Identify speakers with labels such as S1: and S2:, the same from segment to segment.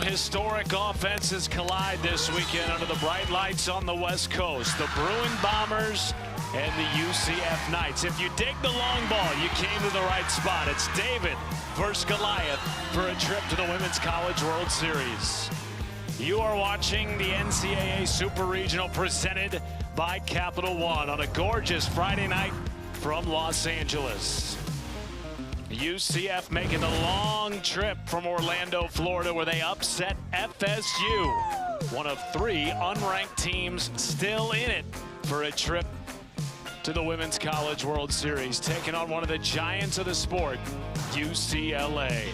S1: historic offenses collide this weekend under the bright lights on the West Coast. The Bruin Bombers and the UCF Knights. If you dig the long ball, you came to the right spot. It's David versus Goliath for a trip to the Women's College World Series. You are watching the NCAA Super Regional presented by Capital One on a gorgeous Friday night from Los Angeles. UCF making the long trip from Orlando, Florida, where they upset FSU, one of three unranked teams still in it for a trip to the Women's College World Series, taking on one of the giants of the sport, UCLA.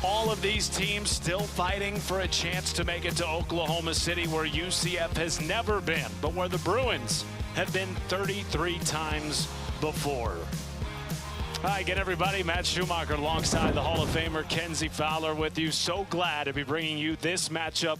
S1: All of these teams still fighting for a chance to make it to Oklahoma City, where UCF has never been, but where the Bruins have been 33 times before. Hi again, everybody. Matt Schumacher alongside the Hall of Famer Kenzie Fowler with you. So glad to be bringing you this matchup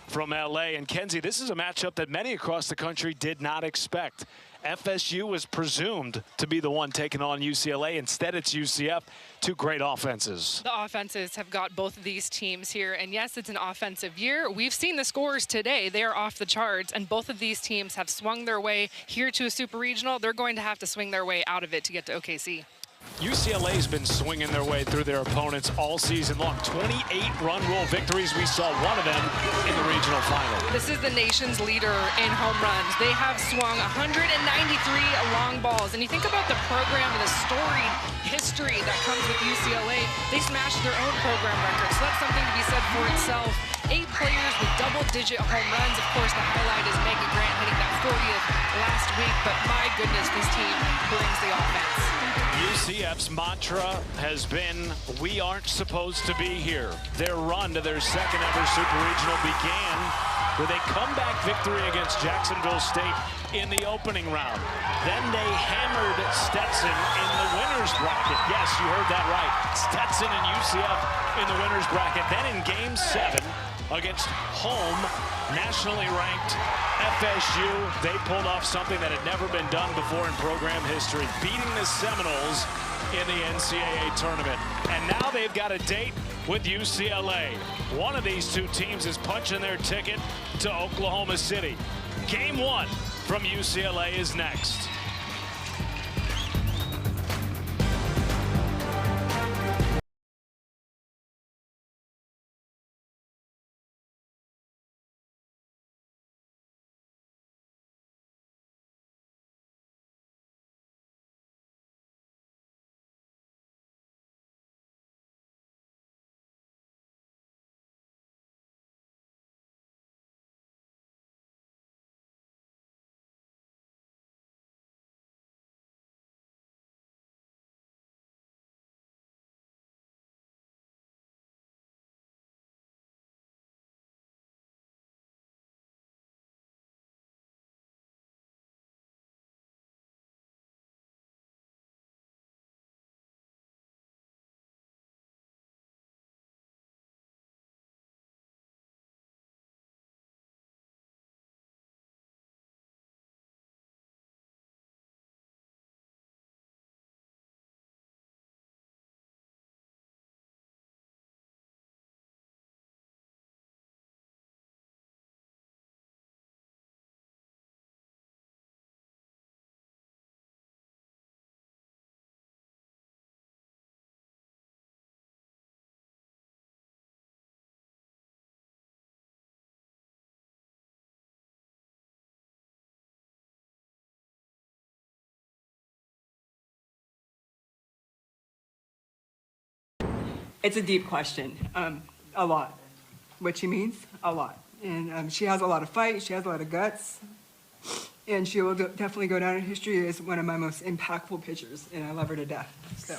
S1: from LA. And Kenzie, this is a matchup that many across the country did not expect. FSU was presumed to be the one taking on UCLA. Instead, it's UCF. Two great offenses.
S2: The offenses have got both of these teams here. And yes, it's an offensive year. We've seen the scores today. They are off the charts. And both of these teams have swung their way here to a super regional. They're going to have to swing their way out of it to get to OKC.
S1: UCLA's been swinging their way through their opponents all season long. 28 run rule victories. We saw one of them in the regional final.
S2: This is the nation's leader in home runs. They have swung 193 long balls. And you think about the program and the storied history that comes with UCLA. They smashed their own program record. So that's something to be said for itself. 8 players with double-digit home runs. Of course, the highlight is Megan Grant hitting that 40th last week. But my goodness, this team brings the offense.
S1: UCF's mantra has been, we aren't supposed to be here. Their run to their second ever Super Regional began with a comeback victory against Jacksonville State in the opening round. Then they hammered Stetson in the winner's bracket. Yes, you heard that right. Stetson and UCF in the winner's bracket. Then in Game 7 against home, nationally ranked FSU, they pulled off something that had never been done before in program history, beating the Seminoles in the NCAA tournament. And now they've got a date with UCLA. One of these two teams is punching their ticket to Oklahoma City. Game 1 from UCLA is next.
S3: It's a deep question, a lot. What she means, a lot. And she has a lot of fight, she has a lot of guts, and she will definitely go down in history as one of my most impactful pitchers, and I love her to death. So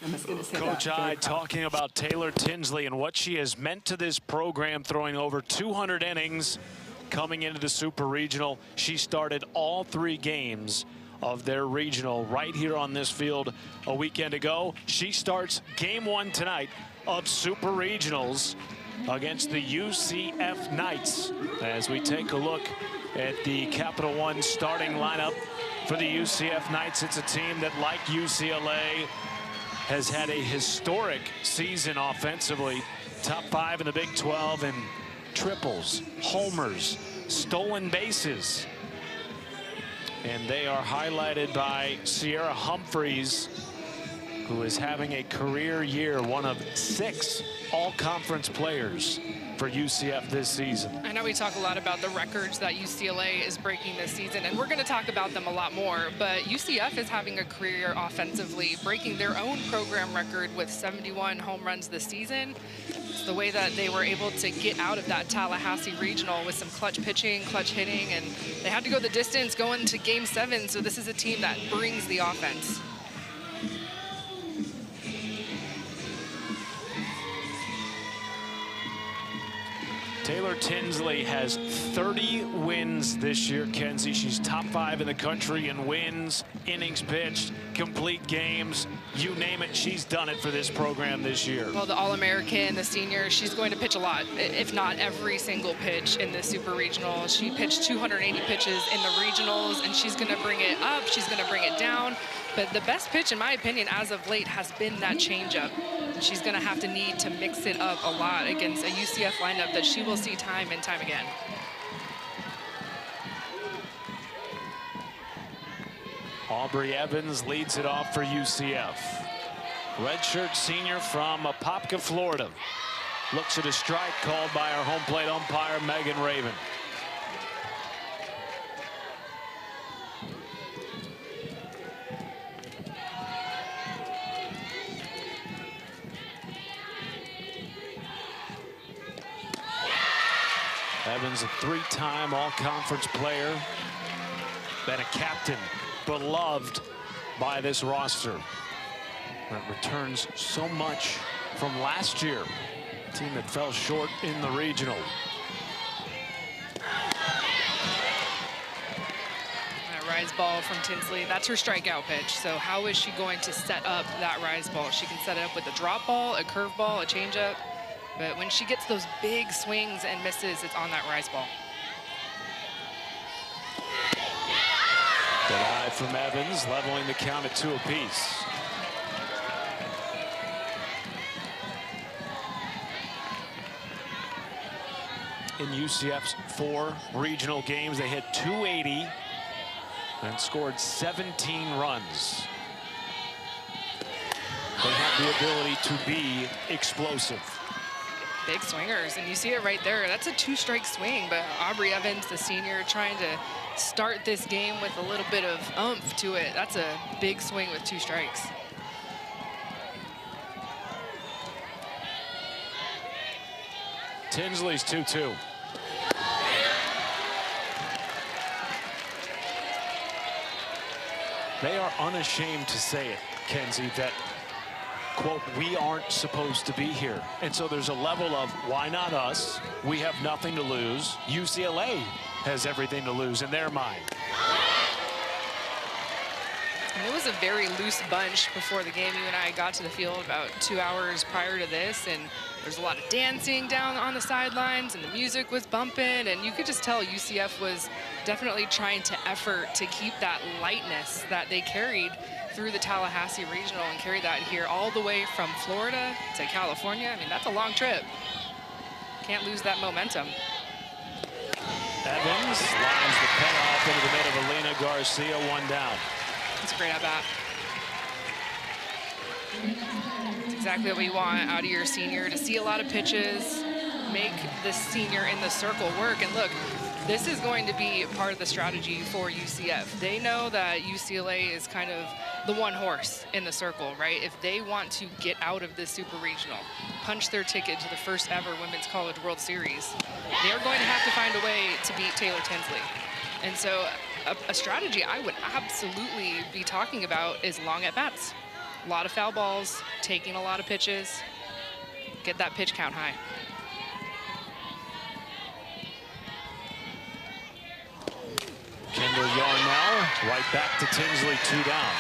S3: I'm just going to say
S1: Coach I talking about Taylor Tinsley and what she has meant to this program, throwing over 200 innings coming into the Super Regional. She started all 3 games of their regional right here on this field a weekend ago. She starts Game 1 tonight of Super Regionals against the UCF Knights. As we take a look at the Capital One starting lineup for the UCF Knights, it's a team that, like UCLA, has had a historic season offensively. Top 5 in the Big 12 in triples, homers, stolen bases. And they are highlighted by Sierra Humphreys, who is having a career year, one of 6 all-conference players for UCF this season.
S2: I know we talk a lot about the records that UCLA is breaking this season, and we're going to talk about them a lot more, but UCF is having a career offensively, breaking their own program record with 71 home runs this season. It's the way that they were able to get out of that Tallahassee regional with some clutch pitching, clutch hitting, and they had to go the distance going to Game 7, so this is a team that brings the offense.
S1: Taylor Tinsley has 30 wins this year, Kenzie. She's top 5 in the country in wins, innings pitched, complete games. You name it, she's done it for this program this year.
S2: Well, the All-American, the senior, she's going to pitch a lot, if not every single pitch in the Super Regional. She pitched 280 pitches in the regionals, and she's going to bring it up, she's going to bring it down. But the best pitch, in my opinion, as of late, has been that changeup. She's going to have to need to mix it up a lot against a UCF lineup that she will see time and time again.
S1: Aubrey Evans leads it off for UCF. Redshirt senior from Apopka, Florida. Looks at a strike called by our home plate umpire, Megan Raven. Evans, a 3-time all-conference player, been a captain, beloved by this roster. That returns so much from last year, a team that fell short in the regional.
S2: That rise ball from Tinsley, that's her strikeout pitch. So how is she going to set up that rise ball? She can set it up with a drop ball, a curve ball, a changeup. But when she gets those big swings and misses, it's on that rise ball.
S1: Good eye from Evans, leveling the count at 2 apiece. In UCF's 4 regional games, they hit 280 and scored 17 runs. They have the ability to be explosive.
S2: Big swingers, and you see it right there. That's a 2-strike swing, but Aubrey Evans, the senior, trying to start this game with a little bit of oomph to it. That's a big swing with 2 strikes.
S1: Tinsley's 2-2. They are unashamed to say it, Kenzie, that, quote, we aren't supposed to be here. And so there's a level of, why not us? We have nothing to lose. UCLA has everything to lose in their mind.
S2: And it was a very loose bunch before the game. You and I got to the field about 2 hours prior to this, and there's a lot of dancing down on the sidelines, and the music was bumping, and you could just tell UCF was definitely trying to effort to keep that lightness that they carried through the Tallahassee Regional and carry that here all the way from Florida to California. I mean, that's a long trip. Can't lose that momentum.
S1: Evans lines the payoff into the mid of Alina Garcia, 1 down.
S2: That's a great at-bat. It's exactly what we want out of your senior, to see a lot of pitches, make the senior in the circle work. And look, this is going to be part of the strategy for UCF. They know that UCLA is kind of the one horse in the circle, right? If they want to get out of this Super Regional, punch their ticket to the first ever Women's College World Series, they're going to have to find a way to beat Taylor Tinsley. And so a strategy I would absolutely be talking about is long at-bats. A lot of foul balls, taking a lot of pitches, get that pitch count high.
S1: Kendall Yarnell right back to Tinsley, 2 down.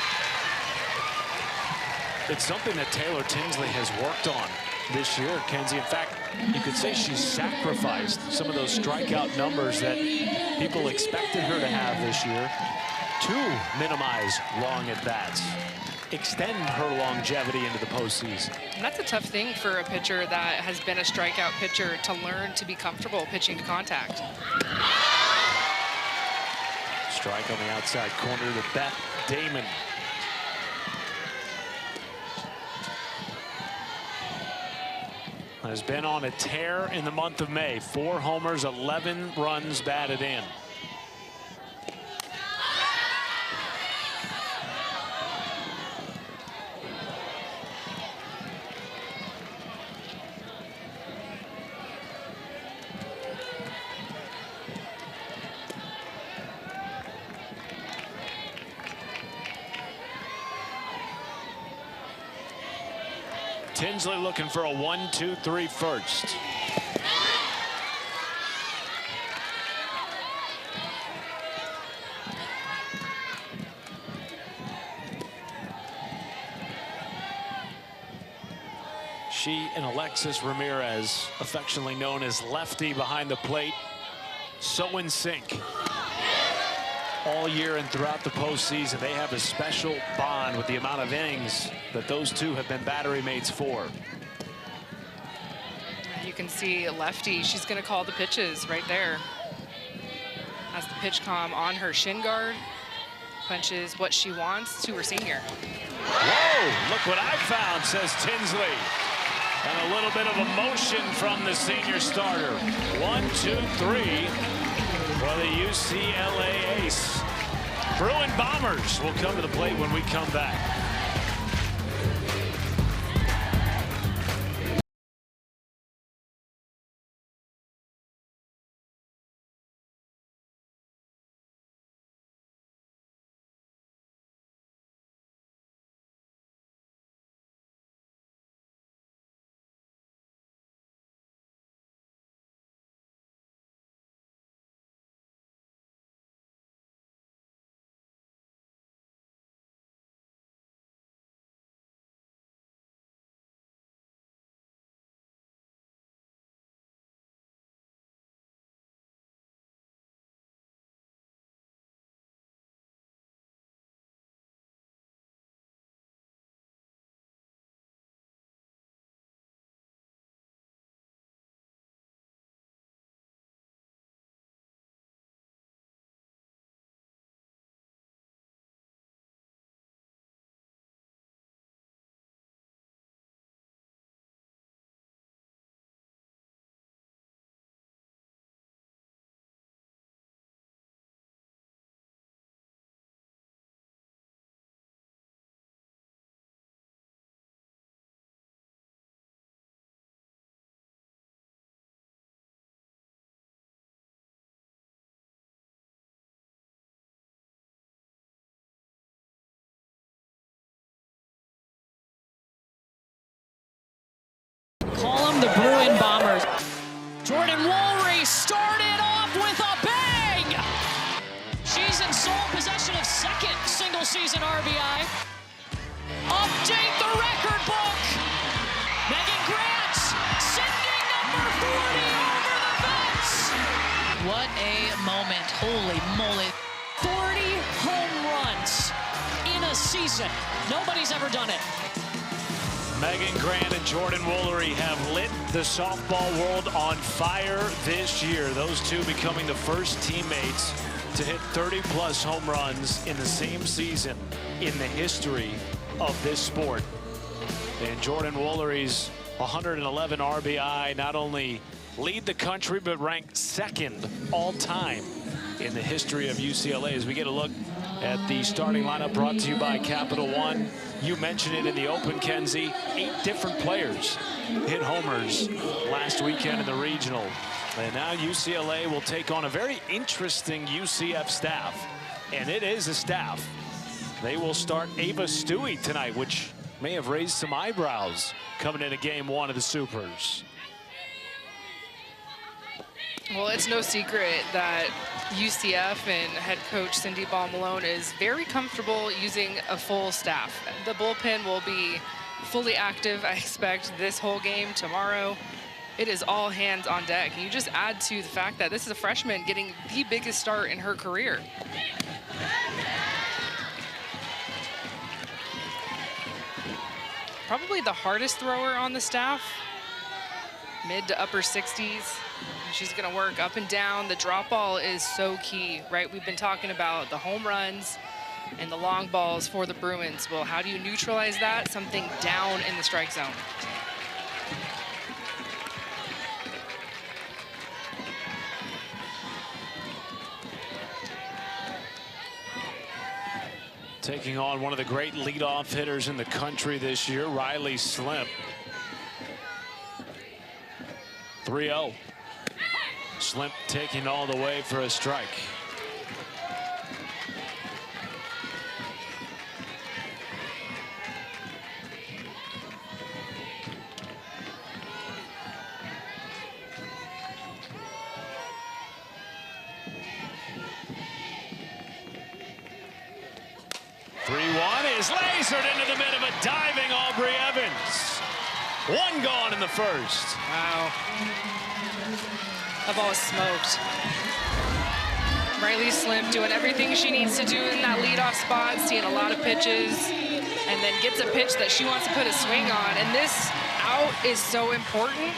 S1: It's something that Taylor Tinsley has worked on this year, Kenzie. In fact, you could say she's sacrificed some of those strikeout numbers that people expected her to have this year to minimize long at-bats. extend her longevity into the postseason.
S2: And that's a tough thing for a pitcher that has been a strikeout pitcher to learn to be comfortable pitching to contact.
S1: Strike on the outside corner to Beth Damon. Has been on a tear in the month of May. 4 homers, 11 runs batted in. Tinsley looking for a 1-2-3 first. She and Alexis Ramirez, affectionately known as Lefty behind the plate, so in sync all year and throughout the postseason. They have a special bond with the amount of innings that those two have been battery mates for.
S2: You can see Lefty, she's going to call the pitches right there. Has the pitch comm on her shin guard, punches what she wants to her senior.
S1: Whoa, look what I found, says Tinsley. And a little bit of emotion from the senior starter. 1-2-3 for the UCLA ace. Bruin Bombers will come to the plate when we come back.
S4: Call them the Bruin Bombers. Jordan Woolry started off with a bang. She's in sole possession of second single-season RBI. Update the record book. Megan Grant sending number 40 over the fence. What a moment. Holy moly. 40 home runs in a season. Nobody's ever done it.
S1: Megan Grant and Jordan Woolery have lit the softball world on fire this year. Those two becoming the first teammates to hit 30-plus home runs in the same season in the history of this sport. And Jordan Woolery's 111 RBI not only lead the country, but rank second all-time in the history of UCLA. As we get a look at the starting lineup brought to you by Capital One. You mentioned it in the open, Kenzie. 8 different players hit homers last weekend in the regional. And now UCLA will take on a very interesting UCF staff. And it is a staff. They will start Ava Stewie tonight, which may have raised some eyebrows coming into game 1 of the Supers.
S2: Well, it's no secret that UCF and head coach Cindy Ball-Malone is very comfortable using a full staff. The bullpen will be fully active, I expect, this whole game tomorrow. It is all hands on deck. And you just add to the fact that this is a freshman getting the biggest start in her career. probably the hardest thrower on the staff, mid to upper 60s. She's going to work up and down. The drop ball is so key, right? We've been talking about the home runs and the long balls for the Bruins. Well, how do you neutralize that? Something down in the strike zone.
S1: Taking on one of the great leadoff hitters in the country this year, Riley Slim. 3-0. Slim taking all the way for a strike. Is lasered into the mid of a diving Aubrey Evans. One gone in the first.
S2: Wow. That ball is smoked. Riley Slim doing everything she needs to do in that leadoff spot, seeing a lot of pitches, and then gets a pitch that she wants to put a swing on. And this out is so important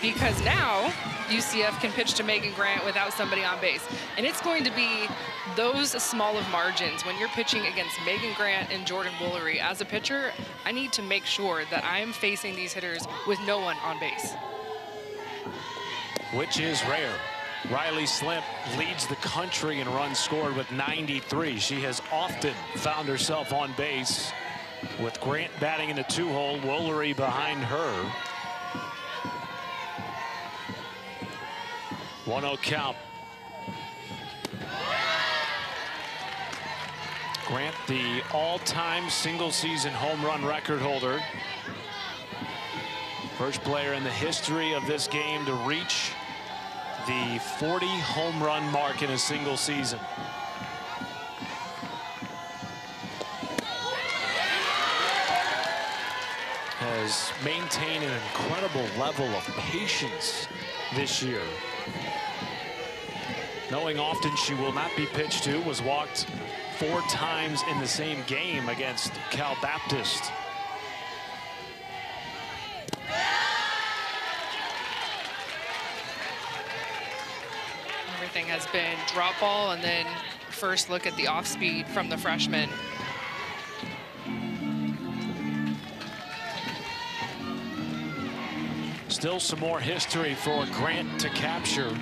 S2: because now UCF can pitch to Megan Grant without somebody on base. And it's going to be those small of margins. When you're pitching against Megan Grant and Jordan Woolery as a pitcher, I need to make sure that I'm facing these hitters with no one on base.
S1: Which is rare. Riley Slim leads the country in runs scored with 93. She has often found herself on base with Grant batting in the 2-hole, Woolery behind her. 1-0 count. Grant, the all-time single-season home run record holder. First player in the history of this game to reach the 40 home run mark in a single season. Has maintained an incredible level of patience this year. Knowing often she will not be pitched to, was walked 4 times in the same game against Cal Baptist.
S2: Everything has been drop ball and then first look at the off speed from the freshman.
S1: Still some more history for Grant to capture.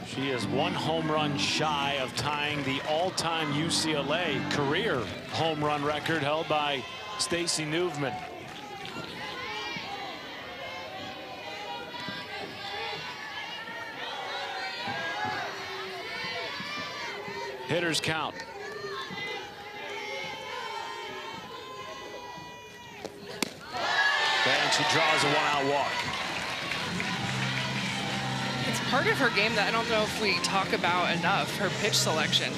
S1: She is 1 home run shy of tying the all-time UCLA career home run record held by Stacy Newman. Hitters count. And she draws a 1-out walk.
S2: It's part of her game that I don't know if we talk about enough, her pitch selection.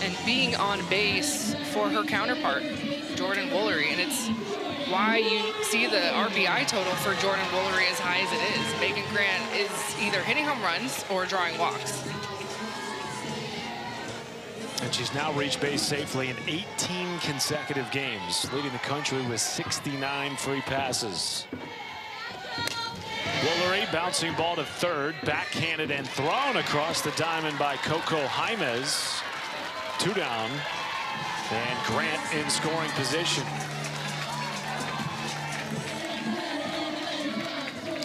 S2: And being on base for her counterpart, Jordan Woolery. And it's why you see the RBI total for Jordan Woolery as high as it is. Megan Grant is either hitting home runs or drawing walks.
S1: And she's now reached base safely in 18 consecutive games, leading the country with 69 free passes. Woolery bouncing ball to third, backhanded and thrown across the diamond by Coco Jaimes. 2 down, and Grant in scoring position.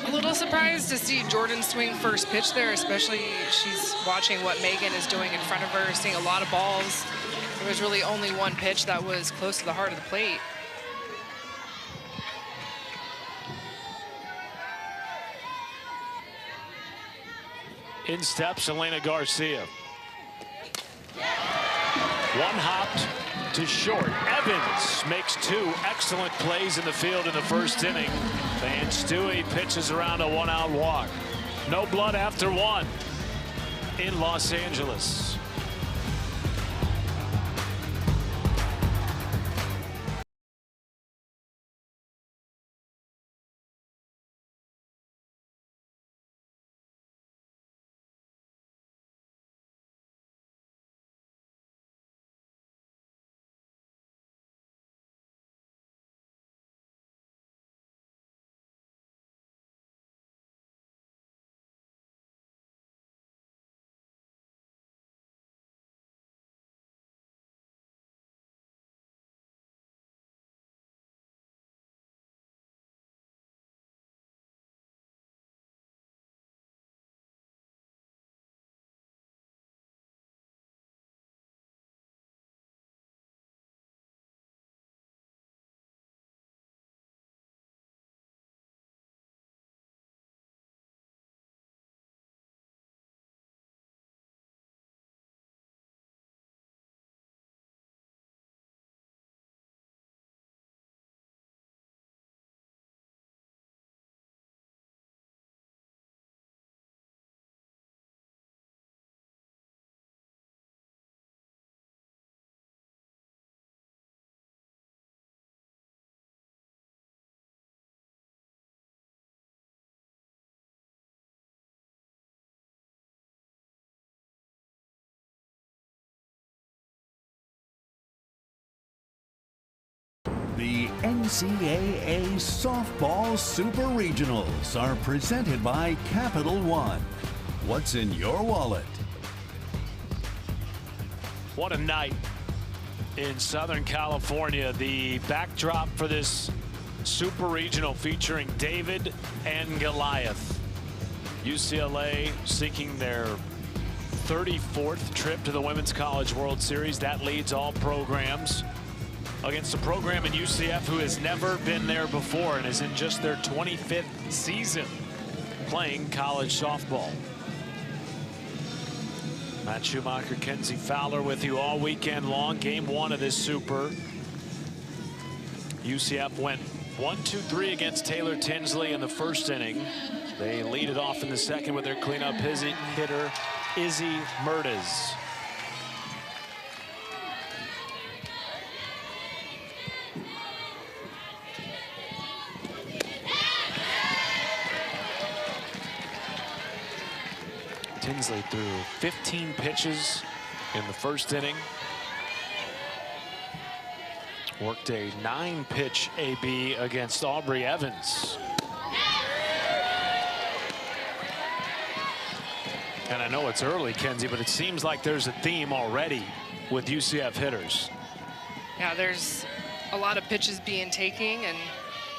S2: A little surprised to see Jordan swing first pitch there, especially she's watching what Megan is doing in front of her, seeing a lot of balls. There was really only one pitch that was close to the heart of the plate.
S1: In steps Elena Garcia. One hopped to short. Evans makes 2 excellent plays in the field in the first inning. And Stewie pitches around a 1-out walk. No blood after 1 in Los Angeles.
S5: The NCAA Softball Super Regionals are presented by Capital One. What's in your wallet?
S1: What a night in Southern California. The backdrop for this Super Regional featuring David and Goliath. UCLA seeking their 34th trip to the Women's College World Series. That leads all programs against a program in UCF who has never been there before and is in just their 25th season playing college softball. Matt Schumacher, Kenzie Fowler with you all weekend long. Game one of this Super. UCF went 1-2-3 against Taylor Tinsley in the first inning. They lead it off in the second with their cleanup hitter, Izzy Mertes. Tinsley threw 15 pitches in the first inning. Worked a 9-pitch AB against Aubrey Evans. And I know it's early, Kenzie, but it seems like there's a theme already with UCF hitters.
S2: Yeah, there's a lot of pitches being taken,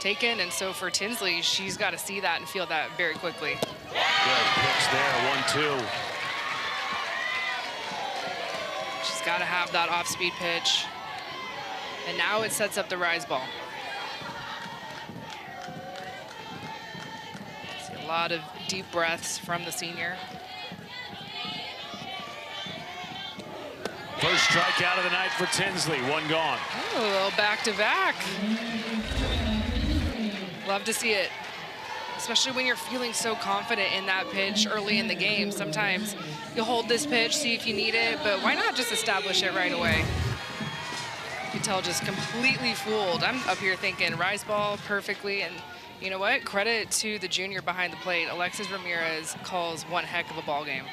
S2: and so for Tinsley, she's got to see that and feel that very quickly.
S1: Good pitch there, 1-2.
S2: She's got to have that off-speed pitch. And now it sets up the rise ball. See a lot of deep breaths from the senior.
S1: First strikeout of the night for Tinsley, one gone.
S2: Oh, a little back-to-back. Love to see it, especially when you're feeling so confident in that pitch early in the game. Sometimes you'll hold this pitch, see if you need it, but why not just establish it right away? You can tell just completely fooled. I'm up here thinking rise ball perfectly, and you know what? Credit to the junior behind the plate. Alexis Ramirez calls one heck of a ball game.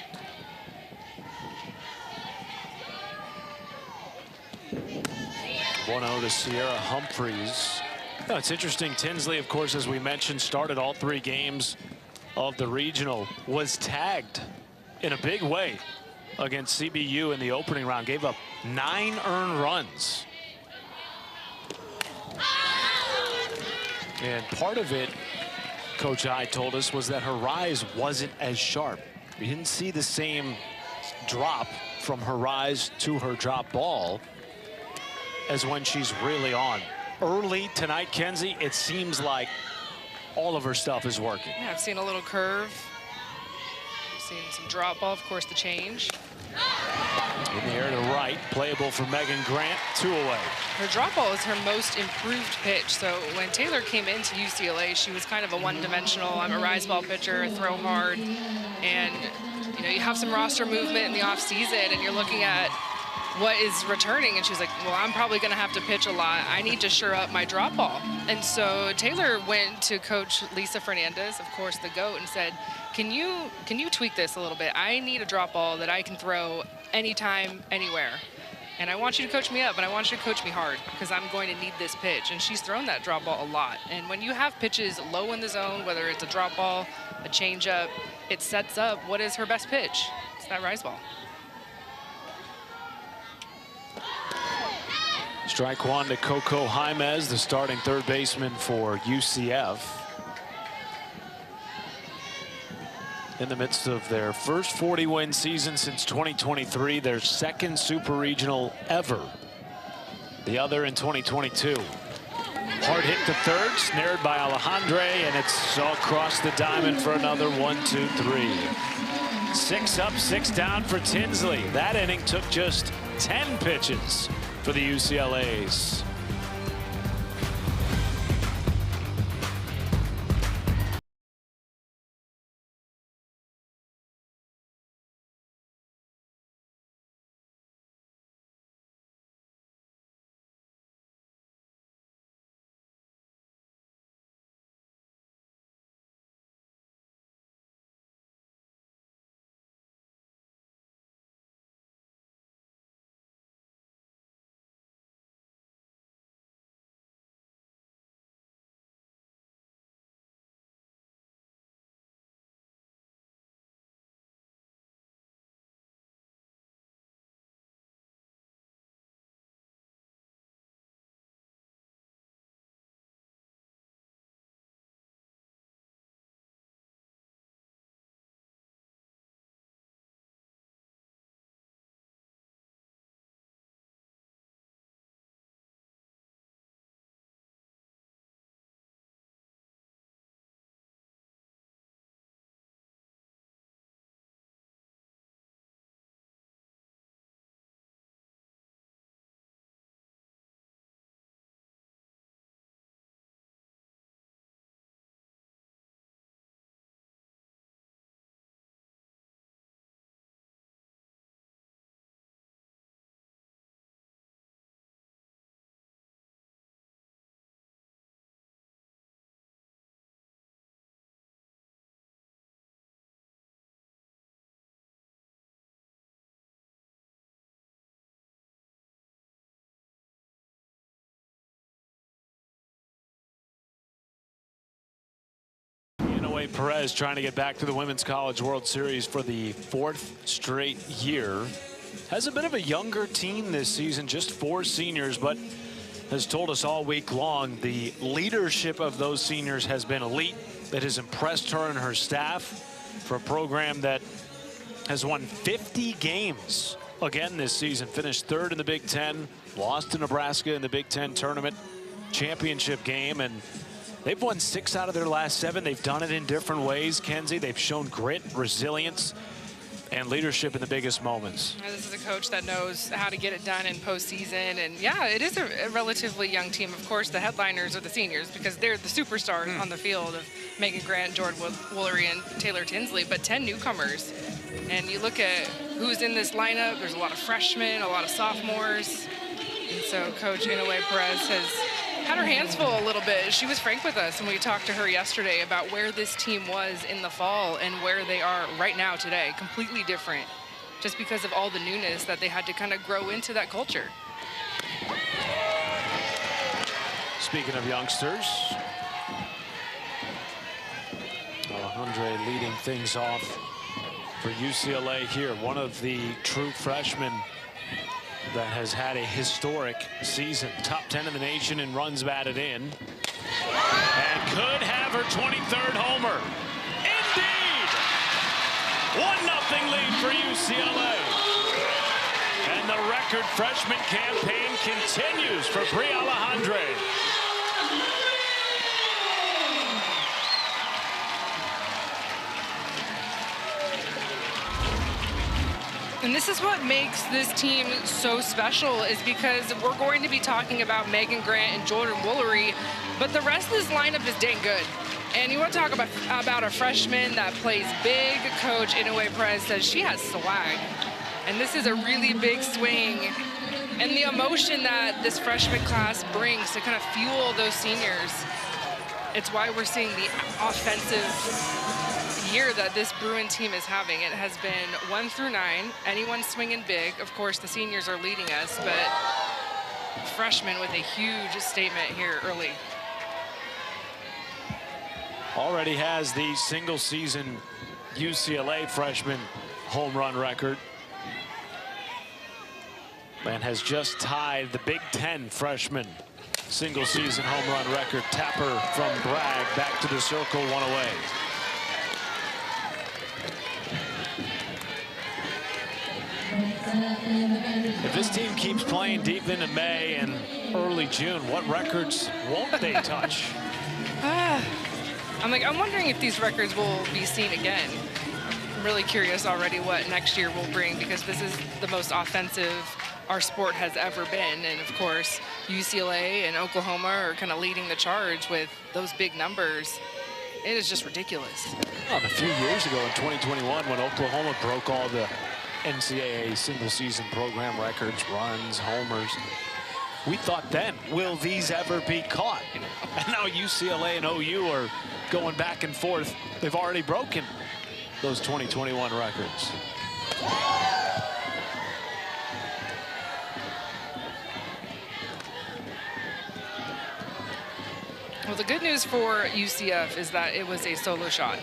S1: To Sierra Humphreys. No, it's interesting. Tinsley, of course, as we mentioned, started all 3 games of the regional, was tagged in a big way against CBU in the opening round, gave up 9 earned runs. And part of it, Coach I told us, was that her rise wasn't as sharp. We didn't see the same drop from her rise to her drop ball as when she's really on. Early tonight, Kenzie, it seems like all of her stuff is working.
S2: Yeah, I've seen a little curve. I've seen some drop ball, of course, the change.
S1: In the air to right, playable for Megan Grant, 2 away.
S2: Her drop ball is her most improved pitch. So when Taylor came into UCLA, she was kind of a one-dimensional, I'm a rise ball pitcher, throw hard. And, you know, you have some roster movement in the offseason, and you're looking at what is returning, and she's like, well, I'm probably going to have to pitch a lot. I need to shore up my drop ball. And so Taylor went to Coach Lisa Fernandez, of course, the GOAT, and said, can you tweak this a little bit? I need a drop ball that I can throw anytime, anywhere. And I want you to coach me up, and I want you to coach me hard, because I'm going to need this pitch. And she's thrown that drop ball a lot. And when you have pitches low in the zone, whether it's a drop ball, a changeup, it sets up what is her best pitch. It's that rise ball.
S1: Strike one to Coco Jaimez, the starting third baseman for UCF. In the midst of their first 40-win season since 2023, their second Super Regional ever. The other in 2022. Hard hit to third, snared by Alejandre, and it's all across the diamond for another 1-2-3. 6 up, 6 down for Tinsley. That inning took just 10 pitches for the UCLA's. Inouye Perez trying to get back to the Women's College World Series for the 4th straight year. Has a bit of a younger team this season, just 4 seniors, but has told us all week long the leadership of those seniors has been elite. That has impressed her and her staff for a program that has won 50 games again this season. Finished 3rd in the Big Ten, lost to Nebraska in the Big Ten tournament championship game, and they've won 6 out of their last 7. They've done it in different ways, Kenzie. They've shown grit, resilience, and leadership in the biggest moments.
S2: This is a coach that knows how to get it done in postseason. And yeah, it is a relatively young team. Of course, the headliners are the seniors because they're the superstars on the field of Megan Grant, Jordan Woolery, and Taylor Tinsley, but 10 newcomers. And you look at who's in this lineup, there's a lot of freshmen, a lot of sophomores. And so Coach Inouye Perez has had her hands full a little bit. She was frank with us when we talked to her yesterday about where this team was in the fall and where they are right now today. Completely different, just because of all the newness that they had to kind of grow into that culture.
S1: Speaking of youngsters, Alejandre leading things off for UCLA here. One of the true freshmen that has had a historic season. Top 10 in the nation in runs batted in. And could have her 23rd homer. Indeed! 1-0 lead for UCLA. And the record freshman campaign continues for Bri Alejandre.
S2: And this is what makes this team so special, is because we're going to be talking about Megan Grant and Jordan Woolery, but the rest of this lineup is dang good. And you want to talk about a freshman that plays big. Coach Inouye Perez says she has swag. And this is a really big swing. And the emotion that this freshman class brings to kind of fuel those seniors, it's why we're seeing the offensive year that this Bruin team is having. It has been 1 through 9. Anyone swinging big. Of course, the seniors are leading us, but freshmen with a huge statement here early.
S1: Already has the single season UCLA freshman home run record. And has just tied the Big Ten freshman single season home run record. Tapper from Bragg back to the circle, 1 away. If this team keeps playing deep into May and early June, what records won't they touch?
S2: I'm wondering if these records will be seen again. I'm really curious already what next year will bring, because this is the most offensive our sport has ever been. And of course, UCLA and Oklahoma are kind of leading the charge with those big numbers. It is just ridiculous.
S1: Well, a few years ago in 2021, when Oklahoma broke all the NCAA single season program records, runs, homers, we thought then, will these ever be caught? And now UCLA and OU are going back and forth. They've already broken those 2021 records.
S2: Well, the good news for UCF is that it was a solo shot.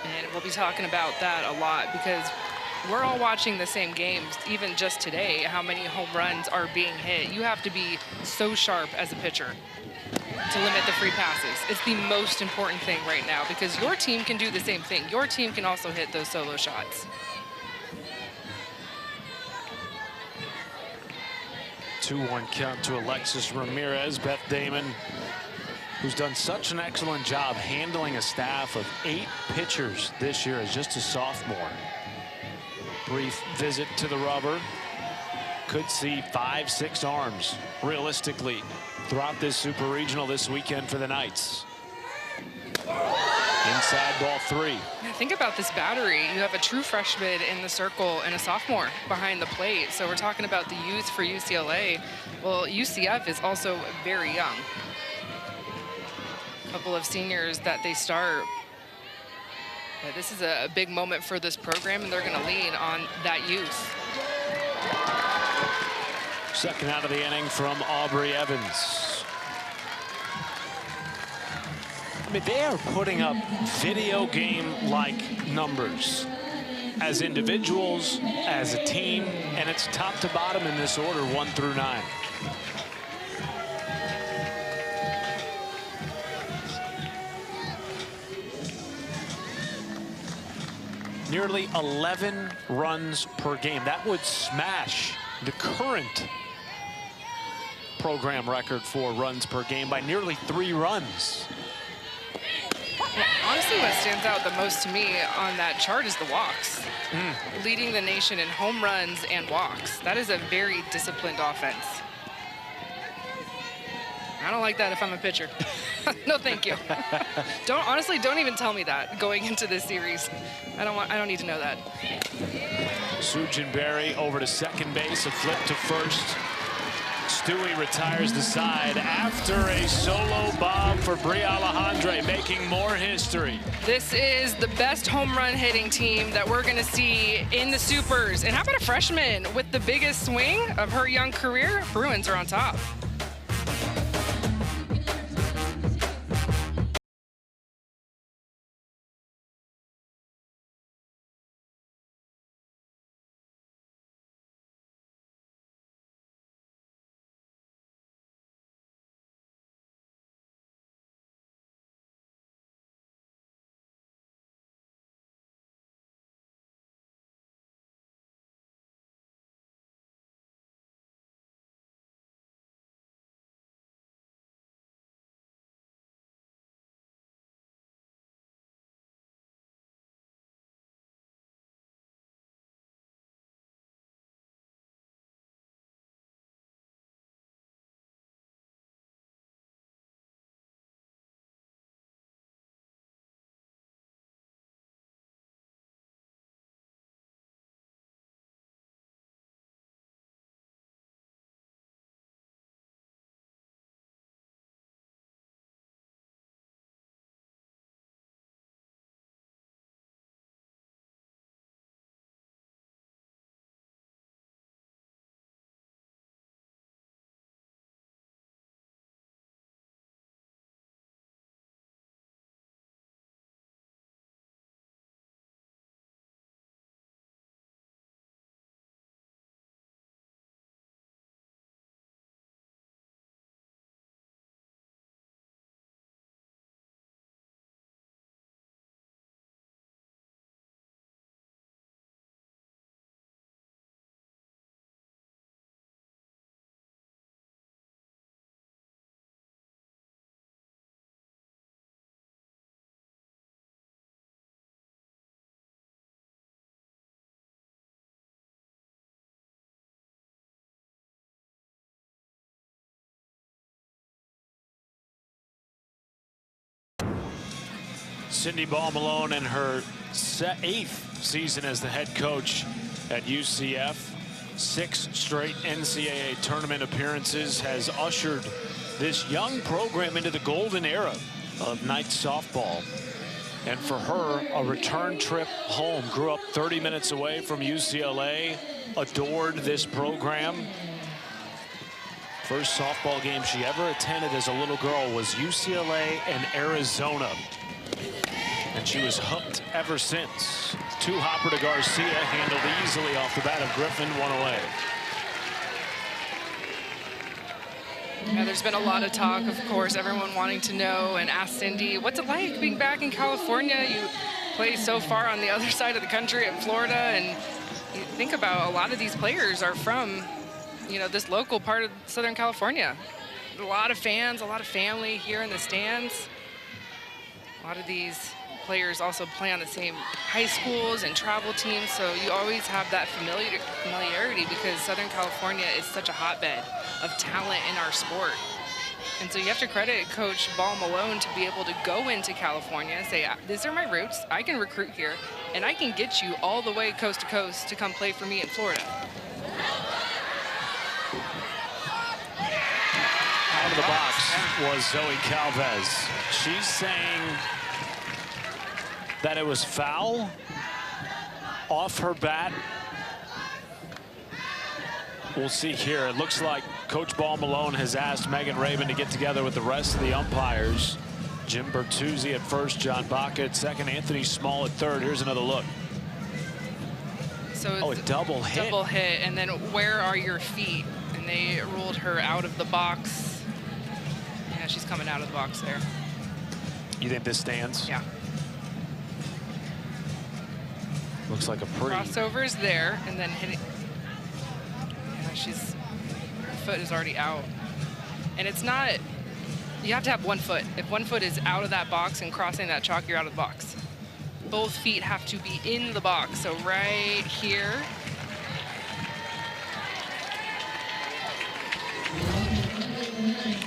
S2: And we'll be talking about that a lot, because we're all watching the same games, even just today, how many home runs are being hit. You have to be so sharp as a pitcher to limit the free passes. It's the most important thing right now, because your team can do the same thing. Your team can also hit those solo shots.
S1: 2-1 count to Alexis Ramirez. Beth Damon, who's done such an excellent job handling a staff of 8 pitchers this year as just a sophomore. Brief visit to the rubber. Could see 5-6 arms realistically throughout this super regional this weekend for the Knights. Inside ball 3.
S2: Yeah, think about this battery. You have a true freshman in the circle and a sophomore behind the plate. So we're talking about the youth for UCLA. Well, UCF is also very young. A couple of seniors that they start. But this is a big moment for this program, and they're going to lean on that youth.
S1: Second out of the inning from Aubrey Evans. I mean, they are putting up video game-like numbers as individuals, as a team, and it's top to bottom in this order, 1 through 9. Nearly 11 runs per game. That would smash the current program record for runs per game by nearly 3 runs.
S2: Yeah, honestly, what stands out the most to me on that chart is the walks. Leading the nation in home runs and walks. That is a very disciplined offense. I don't like that if I'm a pitcher. No, thank you. Don't even tell me that going into this series. I don't need to know that.
S1: Sujin Berry over to second base, a flip to first. Stewie retires the side after a solo bomb for Bri Alejandre, making more history.
S2: This is the best home run hitting team that we're going to see in the Supers. And how about a freshman with the biggest swing of her young career? Bruins are on top.
S1: Cindy Ball Malone in her 8th season as the head coach at UCF. 6 straight NCAA tournament appearances, has ushered this young program into the golden era of night softball. And for her, a return trip home. Grew up 30 minutes away from UCLA, adored this program. First softball game she ever attended as a little girl was UCLA and Arizona. And she was hooked ever since. 2 hopper to Garcia, handled easily off the bat of Griffin, 1 away.
S2: Yeah, there's been a lot of talk, of course, everyone wanting to know and ask Cindy, what's it like being back in California? You play so far on the other side of the country in Florida, and you think about a lot of these players are from, you know, this local part of Southern California. A lot of fans, a lot of family here in the stands. A lot of these players also play on the same high schools and travel teams, so you always have that familiarity because Southern California is such a hotbed of talent in our sport. And so you have to credit Coach Ball Malone to be able to go into California and say, these are my roots, I can recruit here, and I can get you all the way coast to coast to come play for me in Florida.
S1: Out of the box was Zoe Calvez. She's saying that it was foul off her bat. We'll see here. It looks like Coach Ball Malone has asked Megan Rabin to get together with the rest of the umpires. Jim Bertuzzi at first, John Baca at second, Anthony Small at third. Here's another look.
S2: So
S1: it's a double hit.
S2: Double hit, and then where are your feet? And they ruled her out of the box. Yeah, she's coming out of the box there.
S1: You think this stands?
S2: Yeah.
S1: Looks like a pretty...
S2: Crossover's there, and then hitting... Yeah, her foot is already out. And it's not... You have to have one foot. If one foot is out of that box and crossing that chalk, you're out of the box. Both feet have to be in the box. So right here.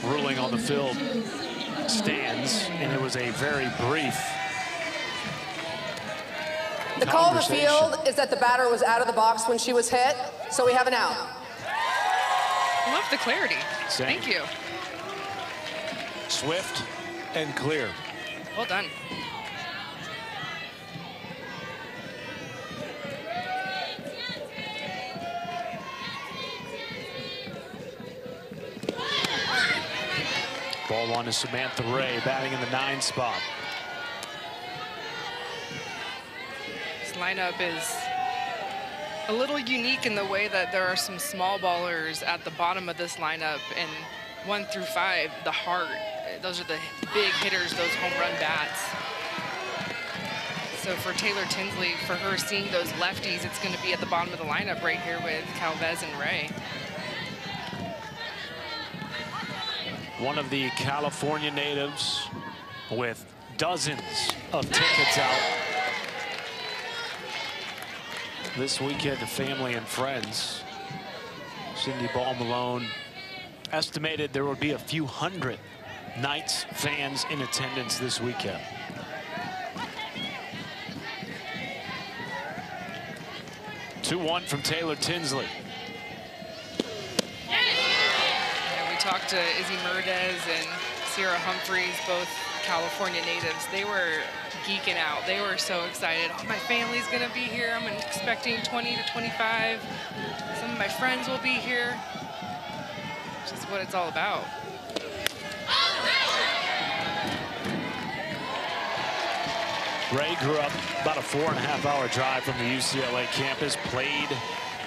S1: Ruling on the field stands, and it was a very brief
S6: The call of the field is that the batter was out of the box when she was hit, so we have an out.
S2: Love the clarity.
S1: Same.
S2: Thank you.
S1: Swift and clear.
S2: Well done.
S1: Ball one to Samantha Ray, batting in the 9 spot.
S2: This lineup is a little unique in the way that there are some small ballers at the bottom of this lineup, and 1 through 5, the heart. Those are the big hitters, those home run bats. So for Taylor Tinsley, for her seeing those lefties, it's going to be at the bottom of the lineup right here with Calvez and Ray.
S1: One of the California natives with dozens of tickets out this weekend to family and friends. Cindy Ball Malone estimated there would be a few hundred Knights fans in attendance this weekend. Two-1 from Taylor Tinsley.
S2: We talked to Izzy Murdez and Sierra Humphreys, both California natives. They were geeking out. They were so excited. Oh, my family's gonna be here. I'm expecting 20 to 25. Some of my friends will be here. Which is what it's all about.
S1: Ray grew up about a 4.5-hour drive from the UCLA campus, played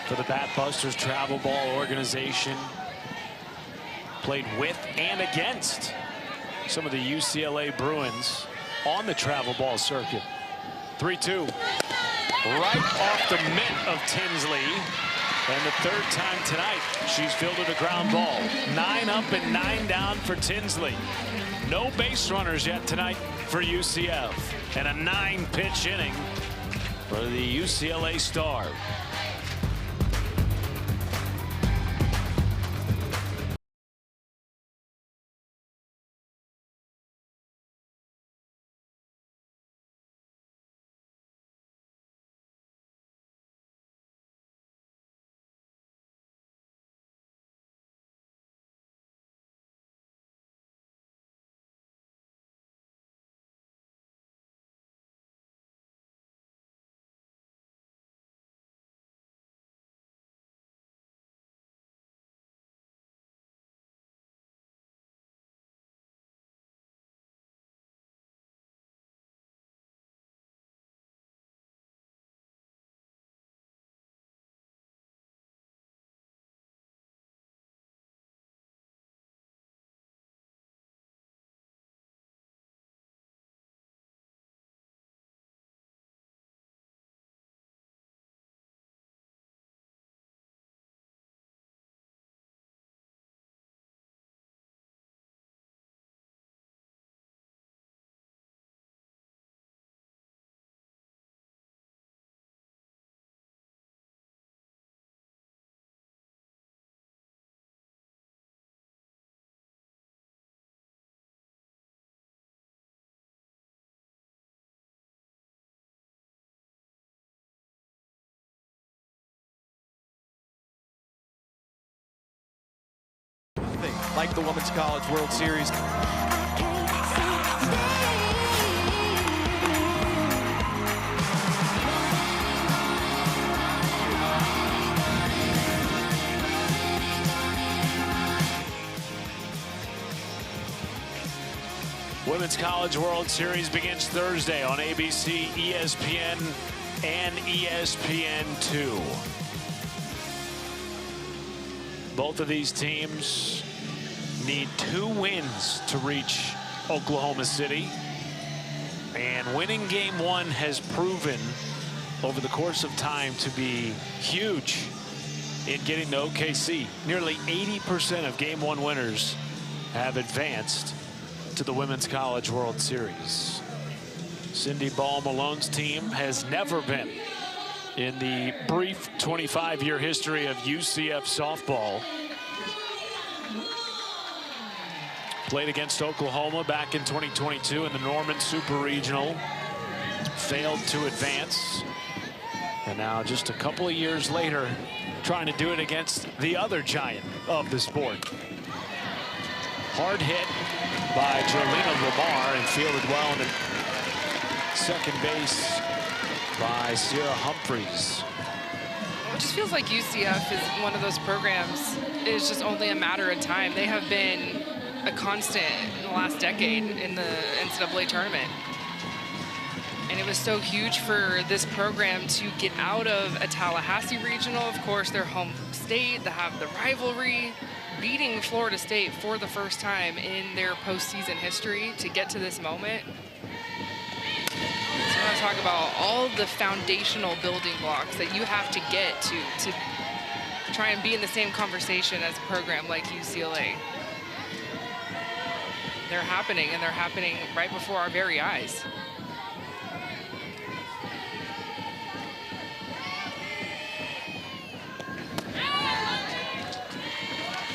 S1: for the Bat Busters travel ball organization, played with and against some of the UCLA Bruins on the travel ball circuit. 3-2, right off the mitt of Tinsley. And the third time tonight, she's fielded a ground ball. 9 up and 9 down for Tinsley. No base runners yet tonight for UCF. And a 9-pitch inning for the UCLA star.
S7: Like the Women's College World Series.
S1: Women's College World Series begins Thursday on ABC, ESPN, and ESPN2. Both of these teams need 2 wins to reach Oklahoma City. And winning game 1 has proven over the course of time to be huge in getting to OKC. Nearly 80% of game 1 winners have advanced to the Women's College World Series. Cindy Ball-Malone's team has never been in the brief 25-year history of UCF softball. Played against Oklahoma back in 2022 in the Norman Super Regional. Failed to advance. And now just a couple of years later, trying to do it against the other giant of the sport. Hard hit by Jolena Lamar and fielded well into second base by Sierra Humphreys.
S2: It just feels like UCF is one of those programs. It's just only a matter of time. They have been a constant in the last decade in the NCAA tournament. And it was so huge for this program to get out of a Tallahassee regional, of course, their home state, to have the rivalry, beating Florida State for the first time in their postseason history to get to this moment. So I want to talk about all the foundational building blocks that you have to get to try and be in the same conversation as a program like UCLA. They're happening, and they're happening right before our very eyes.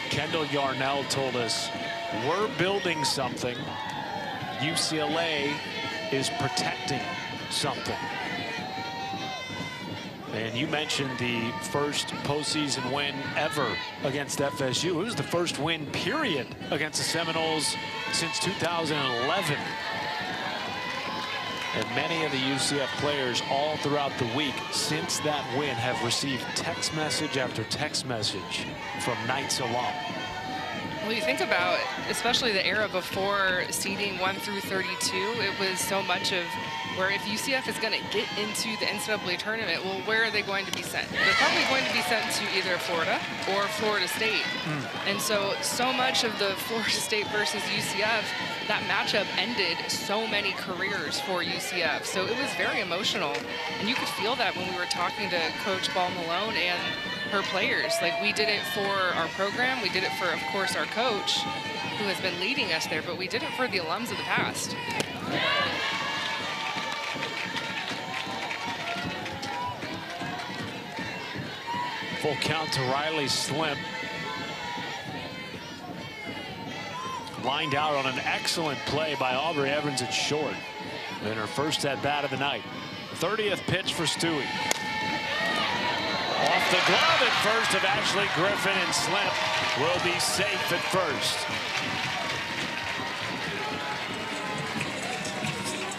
S1: Kendall Yarnell told us, we're building something. UCLA is protecting something. And you mentioned the first postseason win ever against FSU. It was the first win, period, against the Seminoles since 2011. And many of the UCF players all throughout the week since that win have received text message after text message from Knights alum.
S2: Well, you think about, especially the era before seeding 1 through 32, it was so much of where if UCF is going to get into the NCAA tournament, well, where are they going to be sent? They're probably going to be sent to either Florida or Florida State. And so much of the Florida State versus UCF, that matchup ended so many careers for UCF. So it was very emotional. And you could feel that when we were talking to Coach Ball-Malone and her players. Like, we did it for our program. We did it for, of course, our coach, who has been leading us there. But we did it for the alums of the past.
S1: Full count to Riley Slim. Lined out on an excellent play by Aubrey Evans at short. In her first at bat of the night. 30th pitch for Stewie. Off the glove at first of Ashley Griffin, and Slim will be safe at first.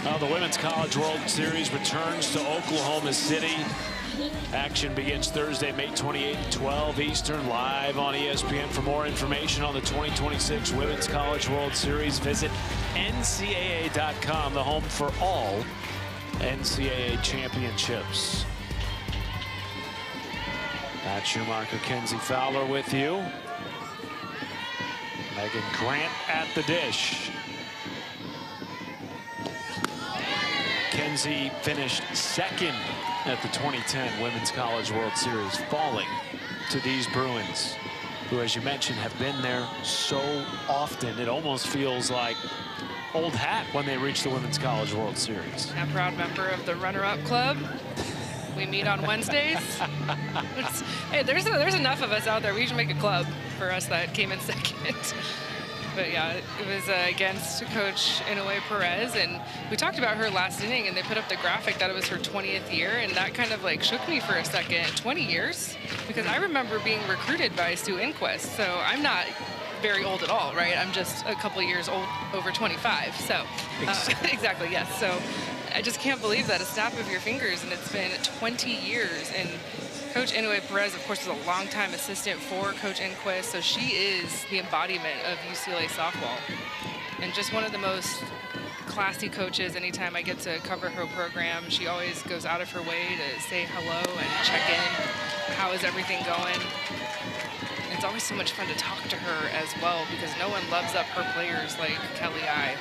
S1: Now the Women's College World Series returns to Oklahoma City. Action begins Thursday, May 28th at 12 Eastern, live on ESPN. For more information on the 2026 Women's College World Series, visit NCAA.com, the home for all NCAA championships. Pat Schumacher, Kenzie Fowler with you. Megan Grant at the dish. Kenzie finished second at the 2010 Women's College World Series, falling to these Bruins, who, as you mentioned, have been there so often. It almost feels like old hat when they reach the Women's College World Series.
S2: A proud member of the runner-up club. We meet on Wednesdays. Hey, there's enough of us out there. We should make a club for us that came in second. But yeah, it was against Coach Inoue Perez, and we talked about her last inning, and they put up the graphic that it was her 20th year, and that kind of like shook me for a second. 20 years? Because I remember being recruited by Sue Inquist, so I'm not very old at all, right? I'm just a couple of years old, over 25. So exactly, yes. So I just can't believe that, a snap of your fingers, and it's been 20 years. And Coach Inoue Perez, of course, is a longtime assistant for Coach Inquist, so she is the embodiment of UCLA softball. And just one of the most classy coaches. Anytime I get to cover her program, she always goes out of her way to say hello and check in. How is everything going? It's always so much fun to talk to her as well, because no one loves up her players like Kelly I.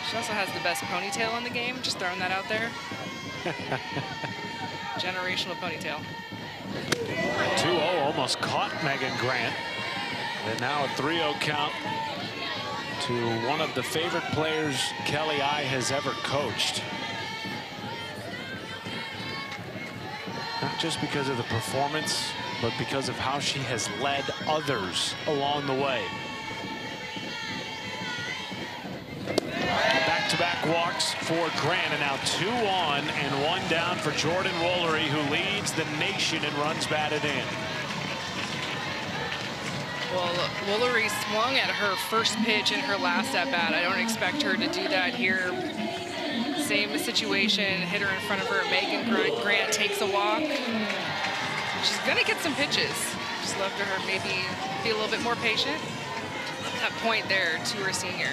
S2: She also has the best ponytail in the game, just throwing that out there. Generational ponytail.
S1: 2-0 almost caught Megan Grant. And now a 3-0 count to one of the favorite players Kelly I has ever coached. Not just because of the performance, but because of how she has led others along the way. Back-to-back walks for Grant, and now 2 on and 1 down for Jordan Woolery, who leads the nation in runs batted in.
S2: Well, Woolery swung at her first pitch in her last at-bat. I don't expect her to do that here. Same situation, hitter in front of her. Megan Grant takes a walk. She's gonna get some pitches. Just love to her maybe be a little bit more patient. That point there to her senior.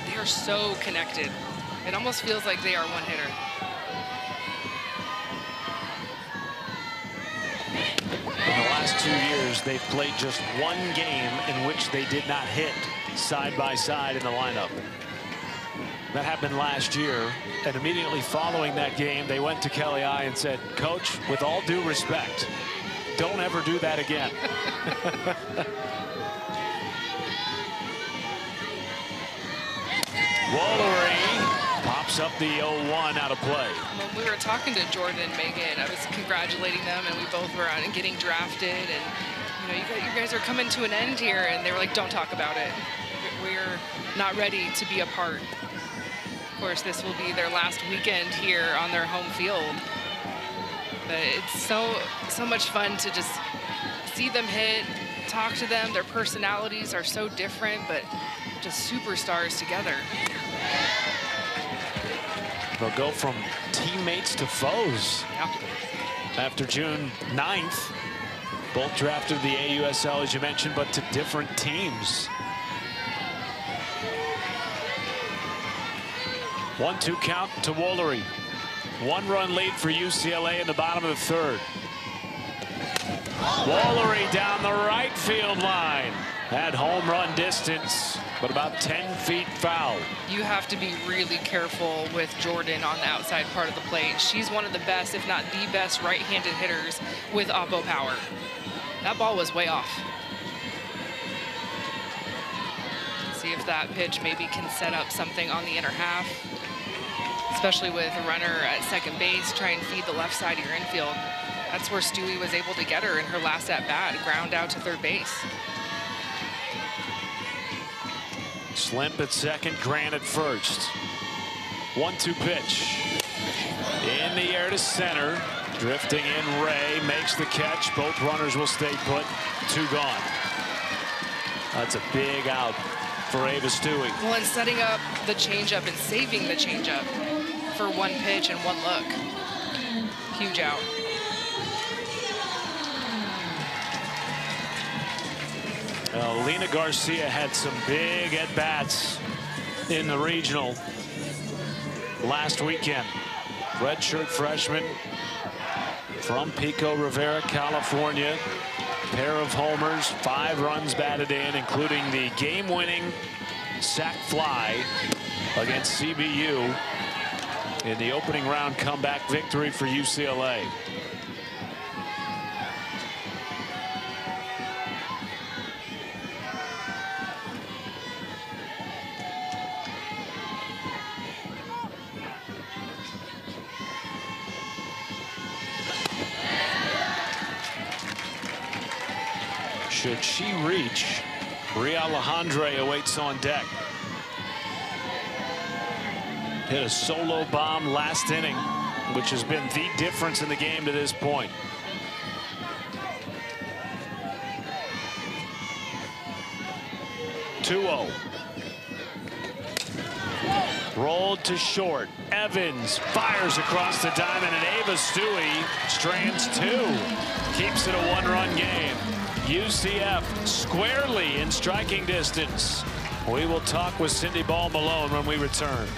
S2: They are so connected. It almost feels like they are one hitter.
S1: In the last 2 years, they've played just 1 game in which they did not hit side by side in the lineup. That happened last year, and immediately following that game, they went to Kelly I and said, "Coach, with all due respect, don't ever do that again." Woolery pops up the 0-1 out of play.
S2: When we were talking to Jordan and Megan, I was congratulating them, and we both were on getting drafted, and you guys are coming to an end here, and they were like, "Don't talk about it. We're not ready to be a part." Of course, this will be their last weekend here on their home field. But it's so much fun to just see them hit, talk to them. Their personalities are so different, but just superstars together.
S1: They'll go from teammates to foes.
S2: Yeah.
S1: After June 9th, both drafted the AUSL, as you mentioned, but to different teams. 1-2 count to Woolery. 1-run lead for UCLA in the bottom of the 3rd. Woolery down the right field line. At home run distance, but about 10 feet foul.
S2: You have to be really careful with Jordan on the outside part of the plate. She's one of the best, if not the best, right-handed hitters with oppo power. That ball was way off. See if that pitch maybe can set up something on the inner half, especially with a runner at second base, try and feed the left side of your infield. That's where Stewie was able to get her in her last at-bat, ground out to third base.
S1: Slimp at second, Grant at first. 1-2 pitch. In the air to center. Drifting in, Ray makes the catch. Both runners will stay put. 2 gone. That's a big out for Ava Stewie.
S2: Well, and setting up the changeup and saving the changeup for 1 pitch and 1 look. Huge out.
S1: Lena Garcia had some big at-bats in the regional last weekend. Redshirt freshman from Pico Rivera, California. Pair of homers, 5 runs batted in, including the game-winning sac fly against CBU in the opening round comeback victory for UCLA. Should she reach, Bria Alejandre awaits on deck. Hit a solo bomb last inning, which has been the difference in the game to this point. (2-0). Rolled to short. Evans fires across the diamond, and Ava Stewie strands 2. Keeps it a 1-run game. UCF squarely in striking distance. We will talk with Cindy Ball Malone when we return.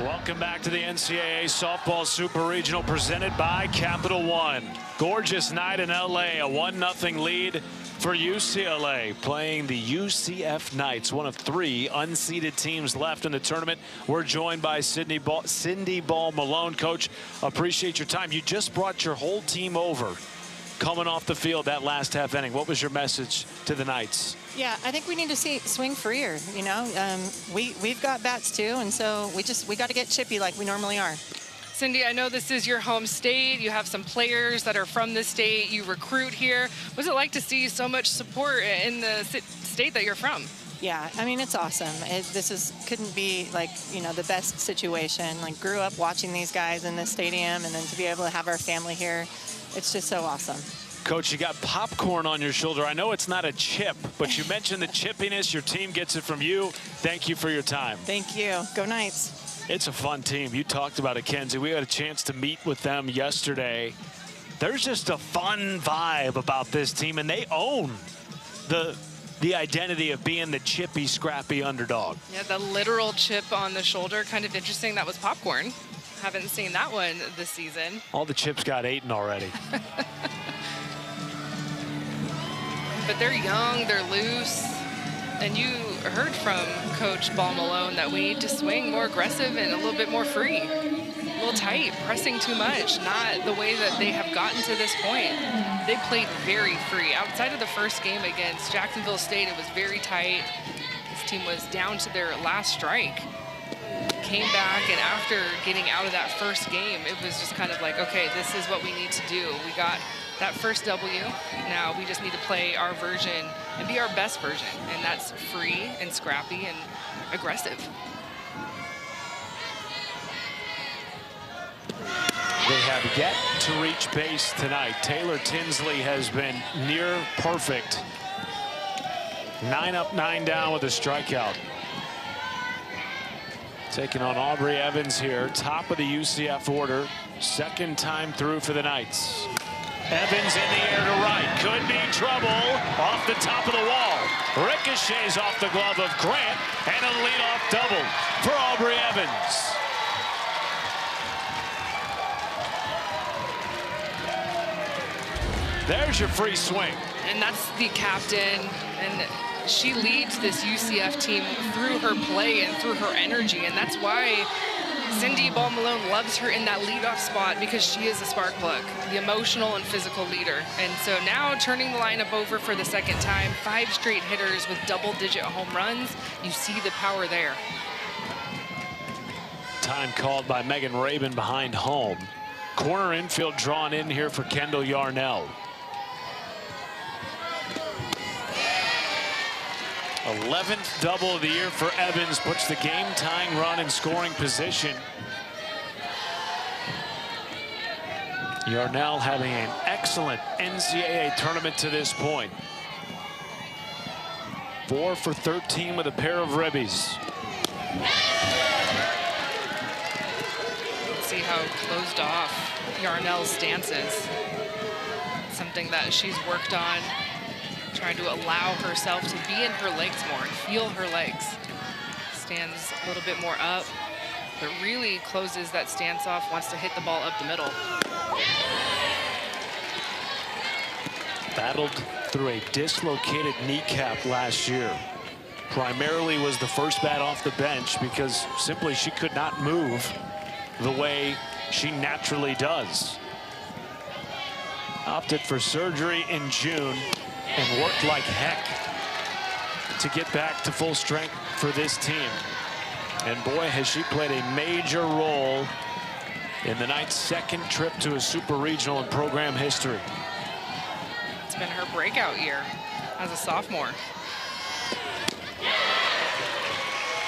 S1: Welcome back to the NCAA Softball Super Regional presented by Capital One. Gorgeous night in LA, a 1-0 lead for UCLA playing the UCF Knights, one of 3 unseeded teams left in the tournament. We're joined by Cindy Ball Malone. Coach, appreciate your time. You just brought your whole team over coming off the field that last half inning. What was your message to the Knights?
S8: Yeah, I think we need to swing freer. You know, we've got bats too, and so we got to get chippy like we normally are.
S2: Cindy, I know this is your home state. You have some players that are from the state. You recruit here. What's it like to see so much support in the state that you're from?
S8: Yeah, I mean, it's awesome. Couldn't be like, you know, the best situation. Like, grew up watching these guys in the stadium, and then to be able to have our family here, it's just so awesome.
S1: Coach, you got popcorn on your shoulder. I know it's not a chip, but you mentioned the chippiness. Your team gets it from you. Thank you for your time.
S8: Thank you. Go Knights.
S1: It's a fun team. You talked about it, Kenzie. We had a chance to meet with them yesterday. There's just a fun vibe about this team, and they own the identity of being the chippy, scrappy underdog.
S2: Yeah, the literal chip on the shoulder, kind of interesting. That was popcorn. Haven't seen that one this season.
S1: All the chips got eaten already.
S2: But they're young, they're loose, and you heard from Coach Ball Malone that we need to swing more aggressive and a little bit more free. A little tight, pressing too much, not the way that they have gotten to this point. They played very free. Outside of the first game against Jacksonville State, it was very tight. This team was down to their last strike. Came back, and after getting out of that first game, it was just kind of like, okay, this is what we need to do. We got that first W. Now we just need to play our version and be our best version, and that's free and scrappy and aggressive.
S1: They have yet to reach base tonight. Taylor Tinsley has been near perfect. 9 up, 9 down with a strikeout. Taking on Aubrey Evans here, top of the UCF order. Second time through for the Knights. Evans in the air to right. Could be trouble off the top of the wall. Ricochets off the glove of Grant, and a leadoff double for Aubrey Evans. There's your free swing.
S2: And that's the captain, and she leads this UCF team through her play and through her energy, and that's why Cindy Ball Malone loves her in that leadoff spot, because she is a spark plug, the emotional and physical leader. And so now turning the lineup over for the second time, 5 straight hitters with double-digit home runs. You see the power there.
S1: Time called by Megan Rabin behind home. Corner infield drawn in here for Kendall Yarnell. 11th double of the year for Evans, puts the game-tying run in scoring position. Yarnell having an excellent NCAA tournament to this point. 4 for 13 with a pair of ribbies.
S2: See how closed off Yarnell's stance is. Something that she's worked on, trying to allow herself to be in her legs more and feel her legs. Stands a little bit more up, but really closes that stance off, wants to hit the ball up the middle.
S1: Battled through a dislocated kneecap last year. Primarily was the first bat off the bench because simply she could not move the way she naturally does. Opted for surgery in June and worked like heck to get back to full strength for this team. And boy, has she played a major role in the Knight's second trip to a super regional in program history.
S2: It's been her breakout year as a sophomore.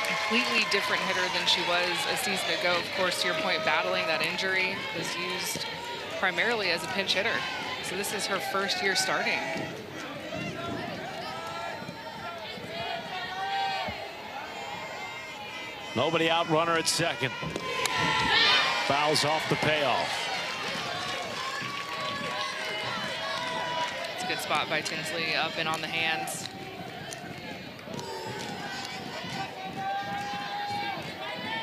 S2: Completely different hitter than she was a season ago. Of course, to your point, battling that injury, was used primarily as a pinch hitter. So this is her first year starting.
S1: Nobody out, runner at second. Fouls off the payoff.
S2: It's a good spot by Tinsley, up and on the hands.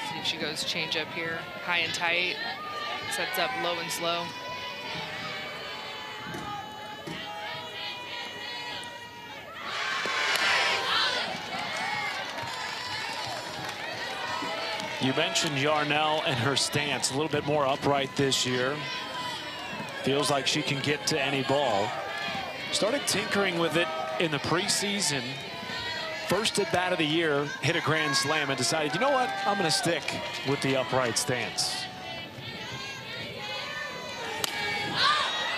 S2: See if she goes change up here, high and tight, sets up low and slow.
S1: You mentioned Yarnell and her stance, a little bit more upright this year. Feels like she can get to any ball. Started tinkering with it in the preseason. First at bat of the year, hit a grand slam and decided, you know what, I'm going to stick with the upright stance.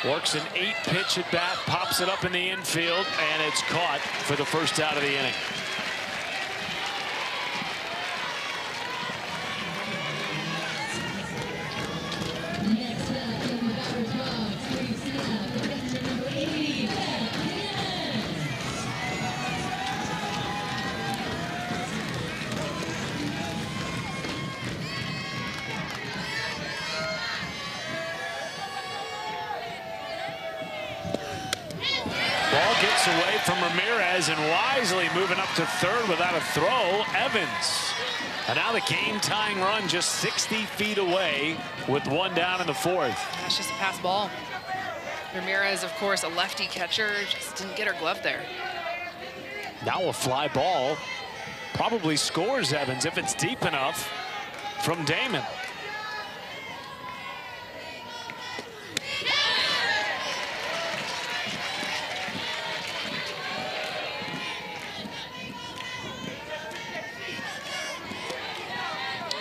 S1: Works an 8-pitch at bat, pops it up in the infield, and it's caught for the first out of the inning. Gets away from Ramirez and wisely moving up to third without a throw, Evans. And now the game-tying run just 60 feet away with one down in the fourth.
S2: That's just a pass ball. Ramirez, of course, a lefty catcher, just didn't get her glove there.
S1: Now a fly ball probably scores Evans if it's deep enough from Damon.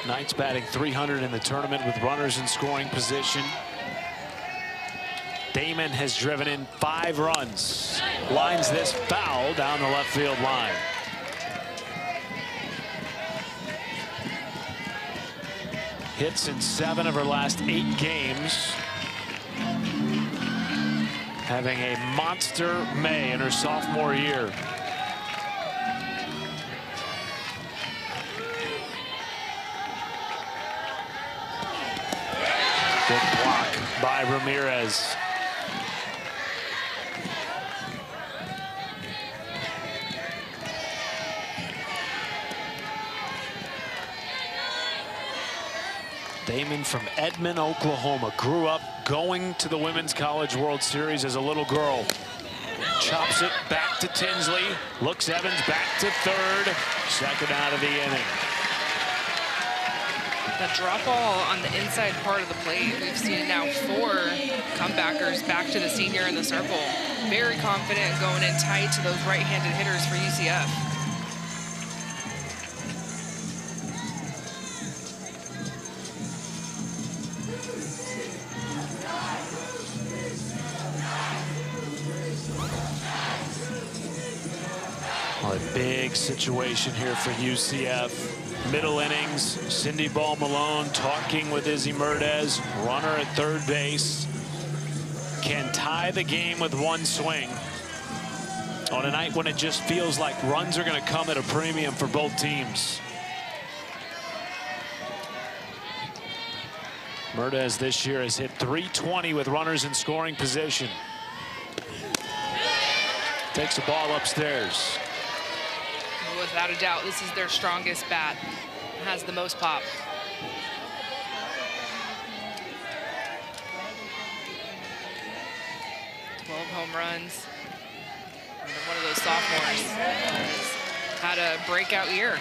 S1: Knights batting .300 in the tournament with runners in scoring position. Damon has driven in 5 runs. Lines this foul down the left field line. Hits in 7 of her last 8 games. Having a monster May in her sophomore year. Good block by Ramirez. Damon from Edmond, Oklahoma, grew up going to the Women's College World Series as a little girl. Chops it back to Tinsley, looks Evans back to third, second out of the inning.
S2: The drop ball on the inside part of the plate. We've seen now 4 comebackers back to the senior in the circle. Very confident going in tight to those right-handed hitters for UCF.
S1: Well, a big situation here for UCF. Middle innings, Cindy Ball Malone talking with Izzy Murdez, runner at third base. can tie the game with one swing on a night when it just feels like runs are going to come at a premium for both teams. Mertes this year has hit .320 with runners in scoring position. Takes the ball upstairs.
S2: Without a doubt, this is their strongest bat. Has the most pop. Home runs. And one of those sophomores has had a breakout year.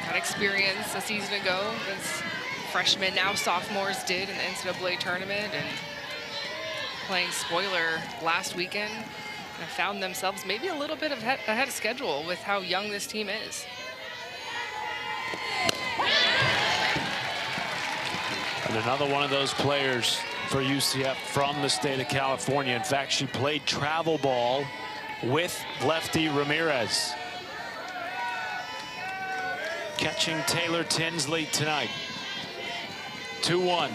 S2: Got experience a season ago as freshmen, now sophomores did in the NCAA tournament, and playing spoiler last weekend. And found themselves maybe a little bit ahead of schedule with how young this team is.
S1: And another one of those players for UCF from the state of California. In fact, she played travel ball with lefty Ramirez. Catching Taylor Tinsley tonight. 2-1. Line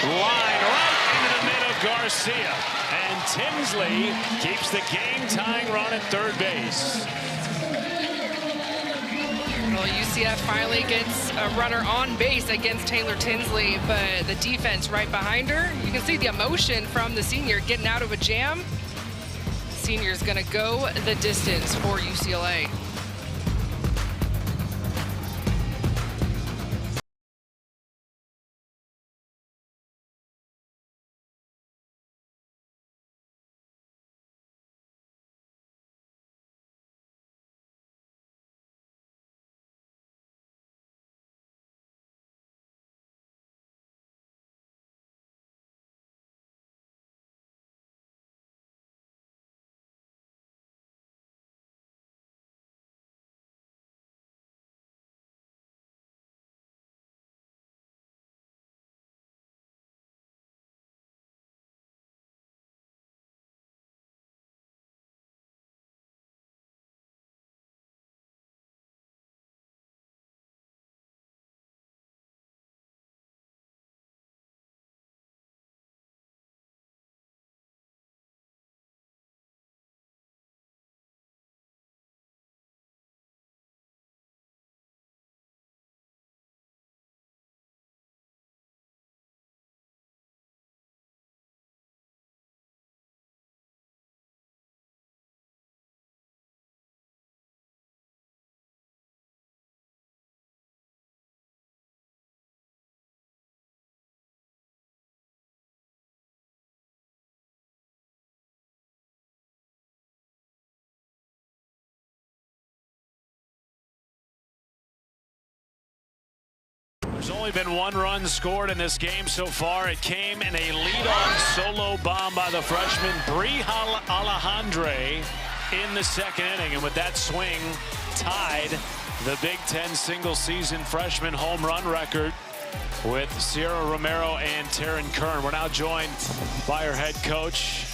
S1: right into the mid of Garcia. And Tinsley keeps the game-tying run at third base.
S2: Well, UCF finally gets a runner on base against Taylor Tinsley, but the defense right behind her, you can see the emotion from the senior getting out of a jam. Senior's gonna go the distance for UCLA.
S1: There's only been one run scored in this game so far. It came in a leadoff solo bomb by the freshman Bri Alejandre in the second inning. And with that swing, tied the Big Ten single-season freshman home run record with Sierra Romero and Taryn Kern. We're now joined by her head coach,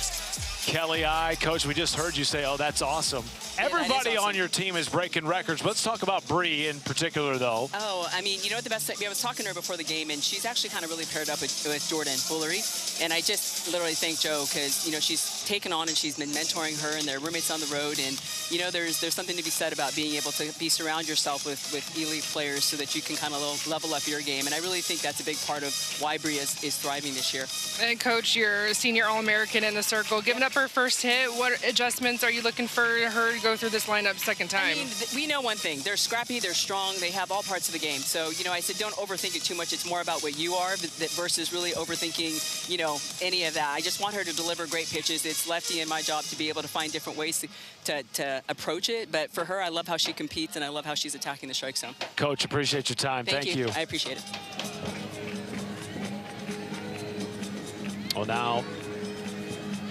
S1: Kelly I. Coach, we just heard you say, oh, that's awesome. Everybody on your team is breaking records. Let's talk about Bri in particular, though.
S9: Oh, I mean, you know what the best thing? I was talking to her before the game, and she's actually kind of really paired up with Jordan Foolery. And I just literally thank Joe because, you know, she's taken on and she's been mentoring her, and they're roommates on the road. And, you know, there's something to be said about being able to surround yourself with elite players so that you can kind of level up your game. And I really think that's a big part of why Bri is thriving this year.
S2: And, Coach, you're a senior All-American in the circle. Giving up her first hit, what adjustments are you looking for her to go through this lineup second time?
S9: I mean, we know one thing. They're scrappy, they're strong, they have all parts of the game. So, you know, I said don't overthink it too much. It's more about what you are versus really overthinking, you know, any of that. I just want her to deliver great pitches. It's lefty and my job to be able to find different ways to approach it. But for her, I love how she competes, and I love how she's attacking the strike zone.
S1: Coach, appreciate your time. Thank you.
S9: I appreciate it.
S1: Well, now,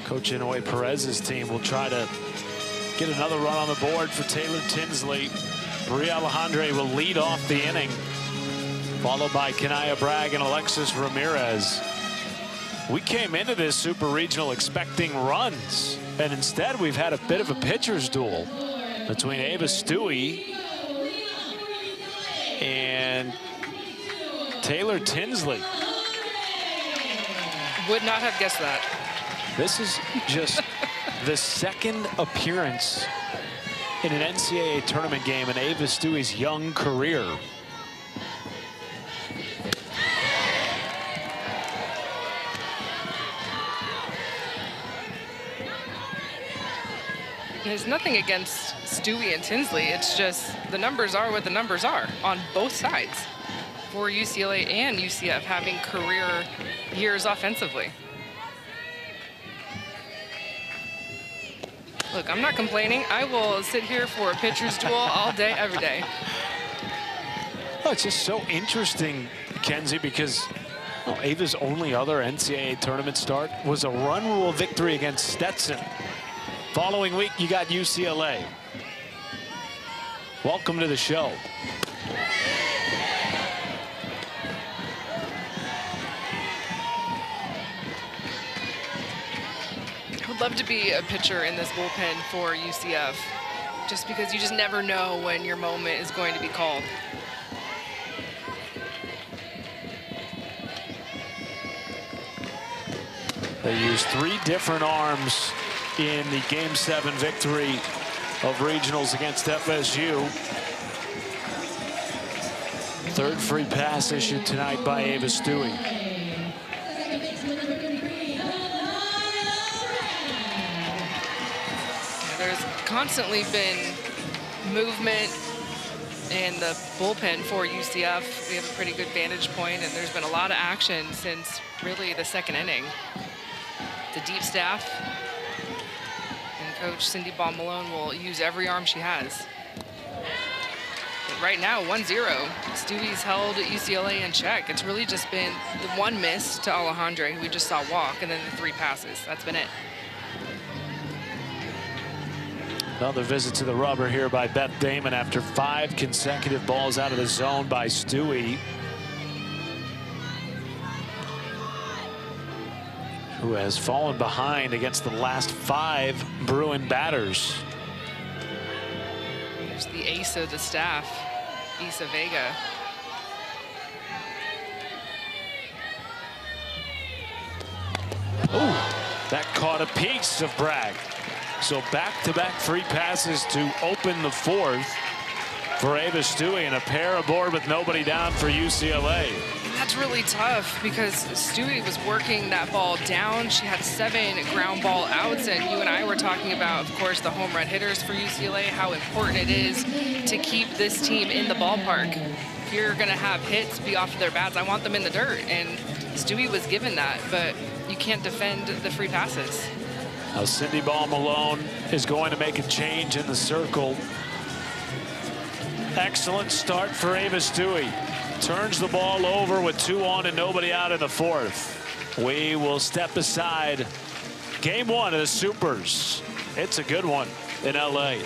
S1: Coach Inoue Perez's team will try to get another run on the board for Taylor Tinsley. Bri Alejandre will lead off the inning, followed by Kanaya Bragg and Alexis Ramirez. We came into this Super Regional expecting runs, and instead we've had a bit of a pitcher's duel between Ava Stewie and Taylor Tinsley.
S2: Would not have guessed that.
S1: This is just the second appearance in an NCAA tournament game in Ava Stewie's young career.
S2: There's nothing against Stewie and Tinsley. It's just the numbers are what the numbers are on both sides for UCLA and UCF having career years offensively. Look, I'm not complaining. I will sit here for a pitcher's duel all day, every day.
S1: Oh, it's just so interesting, Kenzie, because Ava's only other NCAA tournament start was a run rule victory against Stetson. Following week, you got UCLA. Welcome to the show.
S2: I would love to be a pitcher in this bullpen for UCF, just because you just never know when your moment is going to be called.
S1: They used 3 different arms in the Game 7 victory of regionals against FSU. Third free pass issued tonight by Ava Stewie.
S2: There's constantly been movement in the bullpen for UCF. We have a pretty good vantage point, and there's been a lot of action since really the second inning. The deep staff and Coach Cindy Ball Malone will use every arm she has. But right now, 1-0. Stewie's held UCLA in check. It's really just been the one miss to Alejandre, who we just saw walk, and then the 3 passes. That's been it.
S1: Another visit to the rubber here by Beth Damon after 5 consecutive balls out of the zone by Stewie, who has fallen behind against the last 5 Bruin batters.
S2: There's the ace of the staff, Isa Vega.
S1: Ooh, that caught a piece of Bragg. So back-to-back free passes to open the 4th for Ava Stewie, and a pair aboard with nobody down for UCLA.
S2: That's really tough because Stewie was working that ball down. She had 7 ground ball outs, and you and I were talking about, of course, the home run hitters for UCLA, how important it is to keep this team in the ballpark. If you're going to have hits be off of their bats, I want them in the dirt, and Stewie was given that, but you can't defend the free passes.
S1: Now Cindy Ball Malone is going to make a change in the circle. Excellent start for Ava Stewie. Turns the ball over with 2 on and nobody out in the 4th. We will step aside. Game 1 of the Supers. It's a good one in LA.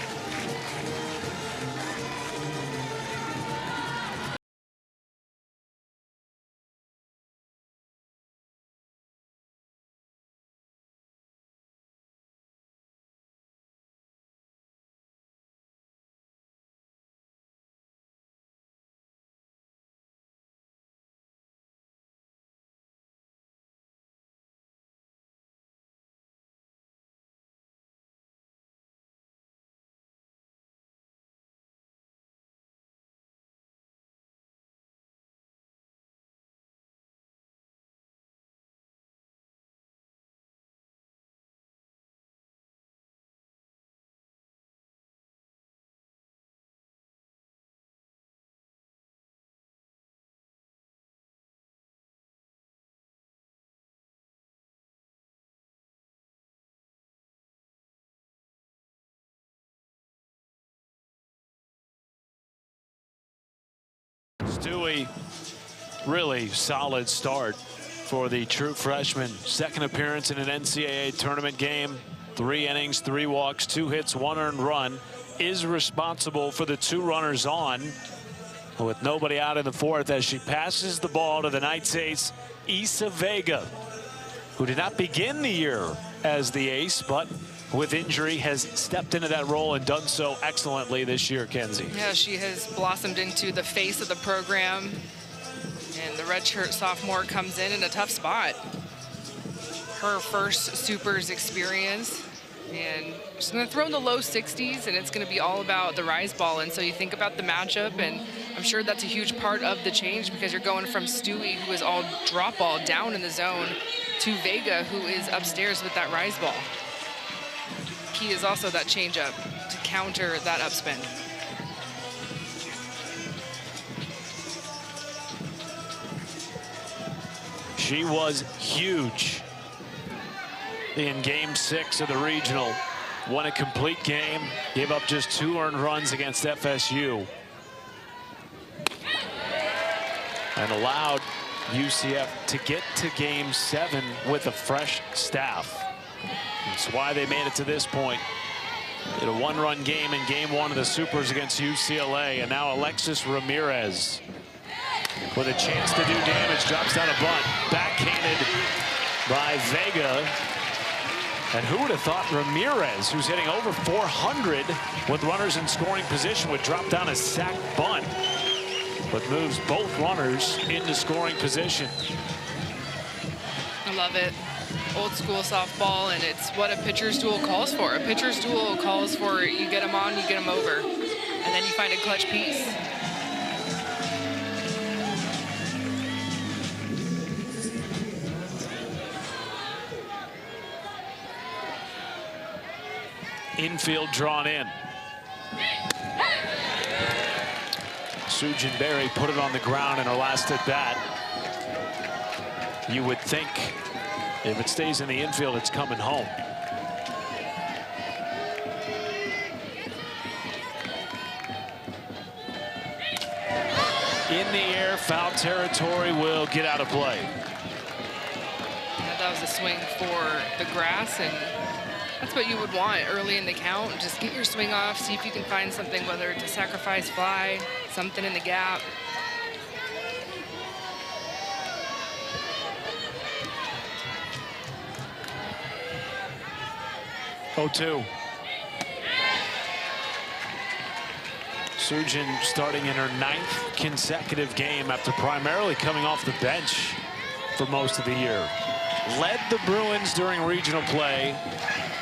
S1: Stewie, really solid start for the true freshman. Second appearance in an NCAA tournament game. 3 innings, 3 walks, 2 hits, 1 earned run. Is responsible for the 2 runners on, with nobody out in the 4th as she passes the ball to the Knights ace, Isa Vega, who did not begin the year as the ace, but with injury has stepped into that role and done so excellently this year, Kenzie.
S2: Yeah, she has blossomed into the face of the program, and the redshirt sophomore comes in a tough spot. her first Supers experience. And she's going to throw in the low 60s, and it's going to be all about the rise ball. And so you think about the matchup, and I'm sure that's a huge part of the change, because you're going from Stewie, who is all drop ball down in the zone, to Vega, who is upstairs with that rise ball. Key is also that changeup to counter that upspin.
S1: She was huge in Game 6 of the regional. Won a complete game, gave up just 2 earned runs against FSU, and allowed UCF to get to Game 7 with a fresh staff. That's why they made it to this point. Did a 1-run game in Game 1 of the Supers against UCLA, and now Alexis Ramirez with a chance to do damage, drops down a bunt, backhanded by Vega. And who would have thought Ramirez, who's hitting over 400 with runners in scoring position, would drop down a sac bunt, but moves both runners into scoring position.
S2: I love it. Old school softball, and it's what a pitcher's duel calls for. A pitcher's duel calls for you get them on, you get them over, and then you find a clutch piece.
S1: Infield drawn in. Sujin Berry put it on the ground in her last at bat. You would think if it stays in the infield, it's coming home. In the air, foul territory, will get out of play.
S2: Yeah, that was a swing for the grass, and that's what you would want early in the count. Just get your swing off, see if you can find something, whether it's a sacrifice fly, something in the gap.
S1: Oh-2. Sujin starting in her 9th consecutive game after primarily coming off the bench for most of the year. Led the Bruins during regional play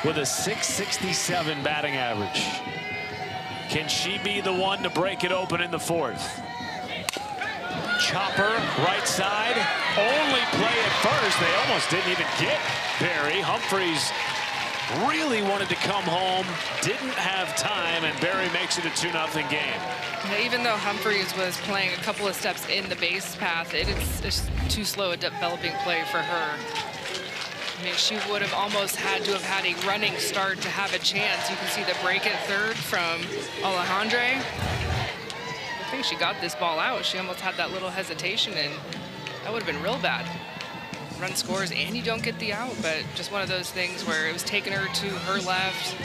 S1: with a .667 batting average. Can she be the one to break it open in the 4th? Chopper, right side, only play at first. They almost didn't even get Berry. Humphreys really wanted to come home, didn't have time, and Berry makes it a 2-0 game.
S2: Yeah, even though Humphreys was playing a couple of steps in the base path, it's too slow a developing play for her. I mean, she would have almost had to have had a running start to have a chance. You can see the break at third from Alejandre. I think she got this ball out. She almost had that little hesitation, and that would have been real bad. Run scores and you don't get the out, but just one of those things where it was taking her to her left,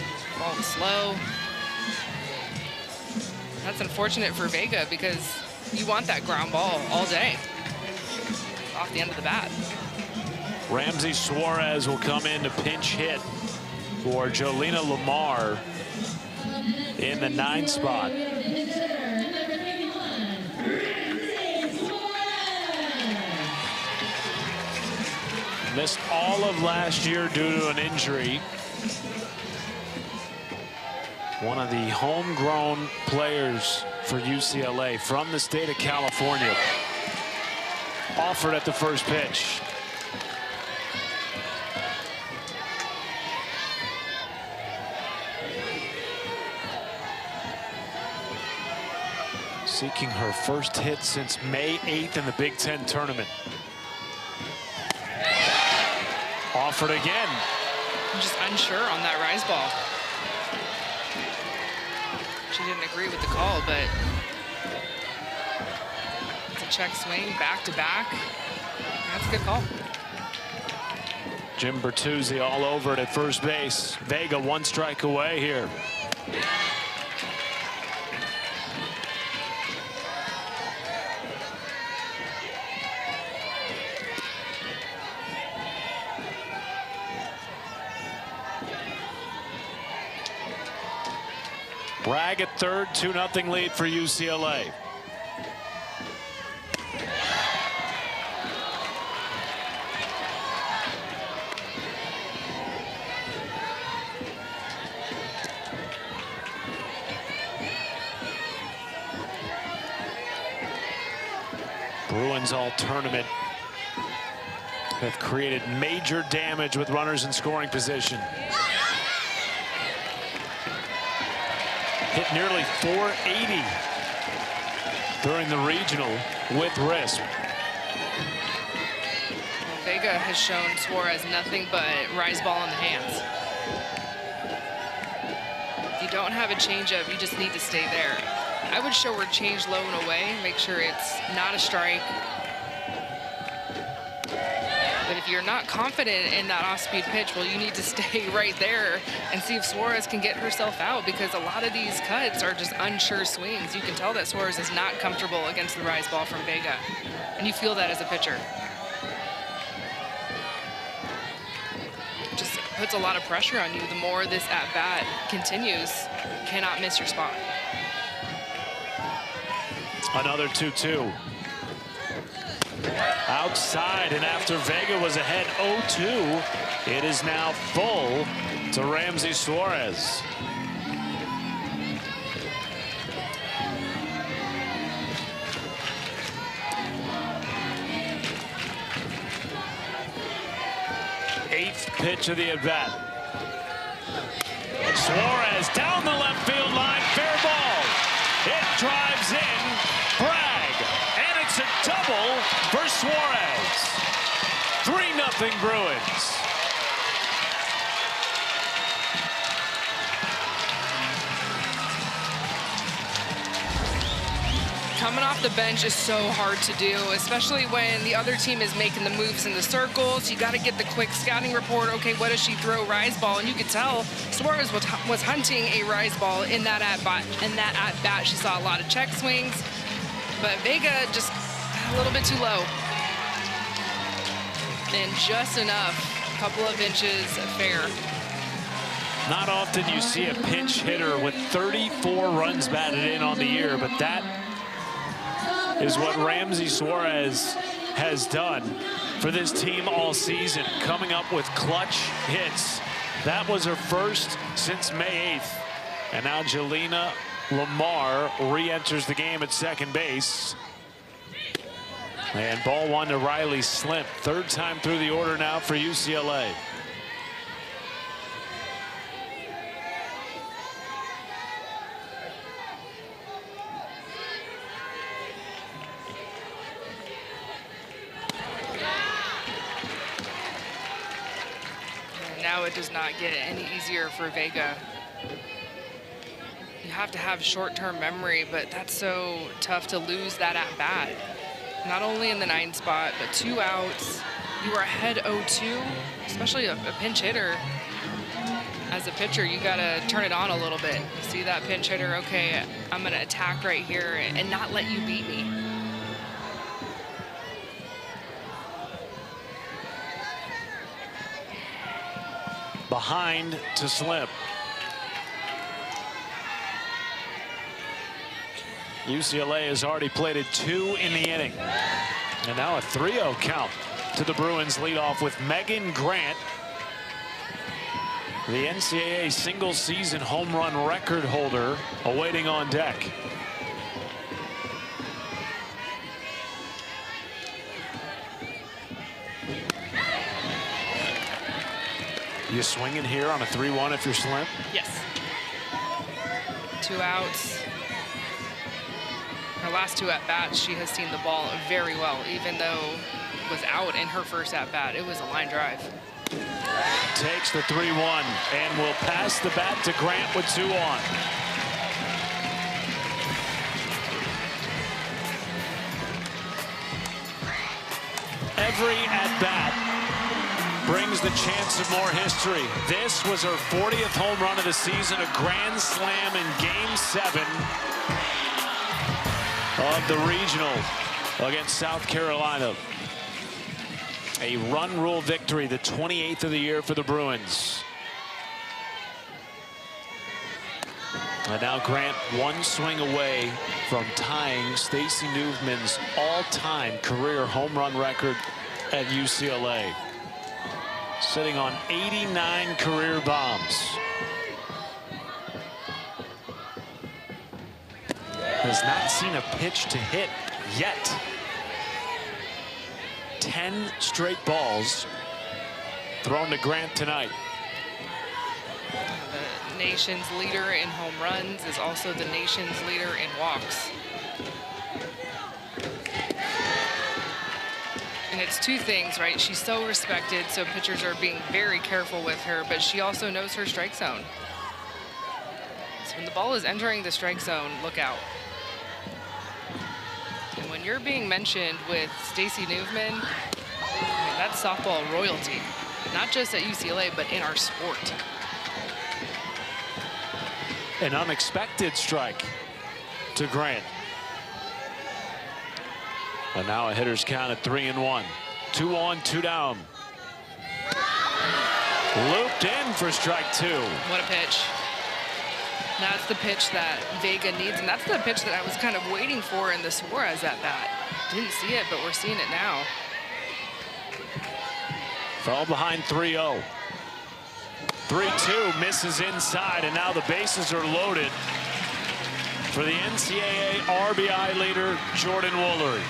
S2: ball was slow. That's unfortunate for Vega, because you want that ground ball all day off the end of the bat.
S1: Ramsey Suarez will come in to pinch hit for Jolina Lamar in the 9 spot. Missed all of last year due to an injury. One of the homegrown players for UCLA from the state of California. Offered at the first pitch. Seeking her first hit since May 8th in the Big Ten tournament. Offered again.
S2: I'm just unsure on that rise ball. She didn't agree with the call, but it's a check swing, back to back. That's a good call.
S1: Jim Bertuzzi all over it at first base. Vega 1 strike away here. Bragg at third, 2-0 lead for UCLA. Bruins all tournament have created major damage with runners in scoring position. Hit nearly 480 during the regional with wrist.
S2: Well, Vega has shown Suarez nothing but rise ball in the hands. If you don't have a changeup, you just need to stay there. I would show her change low and away, make sure it's not a strike. But if you're not confident in that off-speed pitch, well, you need to stay right there and see if Suarez can get herself out, because a lot of these cuts are just unsure swings. You can tell that Suarez is not comfortable against the rise ball from Vega, and you feel that as a pitcher. Just puts a lot of pressure on you. The more this at-bat continues, you cannot miss your spot.
S1: Another 2-2. Outside, and after Vega was ahead 0-2, it is now full to Ramsey Suarez. Eighth pitch of the at-bat. Suarez down the left field line, fair ball. It drives in, Bragg, and it's a double for Suarez. 3-0 Bruins.
S2: Coming off the bench is so hard to do, especially when the other team is making the moves in the circles. You got to get the quick scouting report. Okay, what does she throw? Rise ball. And you could tell Suarez was hunting a rise ball in that at-bat. In that at-bat, she saw a lot of check swings, but Vega just a little bit too low. And just enough, a couple of inches fair.
S1: Not often you see a pinch hitter with 34 runs batted in on the year, but that is what Ramsey Suarez has done for this team all season, coming up with clutch hits. That was her first since May 8th. And now Jelena Lamar re-enters the game at second base. And ball one to Riley Slimp. Third time through the order now for UCLA.
S2: Now it does not get any easier for Vega. You have to have short-term memory, but that's so tough to lose that at-bat. Not only in the 9th spot, but 2 outs. You were ahead 0-2, especially a pinch hitter. As a pitcher, you gotta turn it on a little bit. See that pinch hitter, okay, I'm gonna attack right here and not let you beat me.
S1: Behind to Slimp. UCLA has already plated 2 in the inning. And now a 3-0 count to the Bruins leadoff with Megan Grant, the NCAA single-season home run record holder, awaiting on deck. You swinging here on a 3-1 if you're Slimp?
S2: Yes. 2 outs. Her last 2 at-bats, she has seen the ball very well, even though it was out in her first at-bat. It was a line drive.
S1: Takes the 3-1 and will pass the bat to Grant with 2 on. Every at-bat brings the chance of more history. This was her 40th home run of the season, a grand slam in Game 7 of the regional against South Carolina. A run rule victory, the 28th of the year for the Bruins. And now Grant 1 swing away from tying Stacey Newman's all-time career home run record at UCLA. Sitting on 89 career bombs. Has not seen a pitch to hit yet 10 straight balls thrown to Grant tonight.
S2: The nation's leader in home runs is also the nation's leader in walks. And it's two things, right? She's so respected, so pitchers are being very careful with her, but she also knows her strike zone. So when the ball is entering the strike zone, look out. And when you're being mentioned with Stacy Newman, I mean, that's softball royalty, not just at UCLA, but in our sport.
S1: An unexpected strike to Grant. And now a hitter's count at 3-1. 2 on, 2 down. Looped in for strike 2.
S2: What a pitch. That's the pitch that Vega needs, and that's the pitch that I was kind of waiting for in the Suarez at bat. Didn't see it, but we're seeing it now.
S1: Fell behind 3-0. 3-2 misses inside, and now the bases are loaded for the NCAA RBI leader, Jordan Woolery.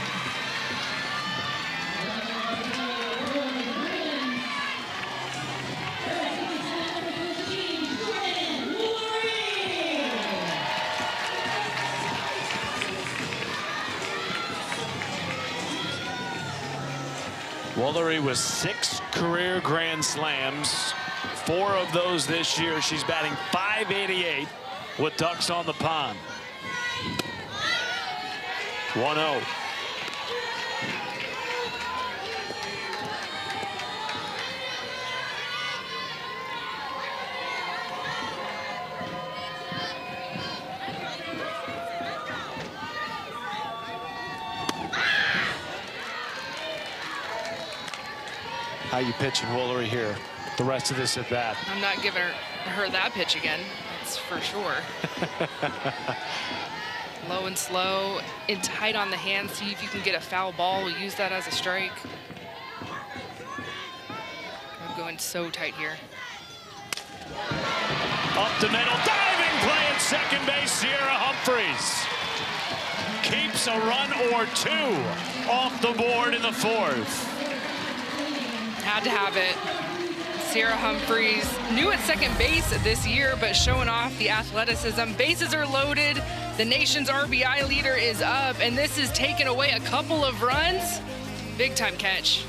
S1: Woolery with 6 career grand slams, 4 of those this year. She's batting .588 with ducks on the pond. 1-0. How you pitching Woolery here the rest of this at bat?
S2: I'm not giving her that pitch again, that's for sure. Low and slow, and tight on the hand. See if you can get a foul ball. We'll use that as a strike. I'm going so tight here.
S1: Up the middle, diving play at second base. Sierra Humphreys keeps a run or 2 off the board in the 4th.
S2: Had to have it. Sierra Humphreys, new at second base this year, but showing off the athleticism. Bases are loaded. The nation's RBI leader is up, and this is taking away a couple of runs. Big time catch.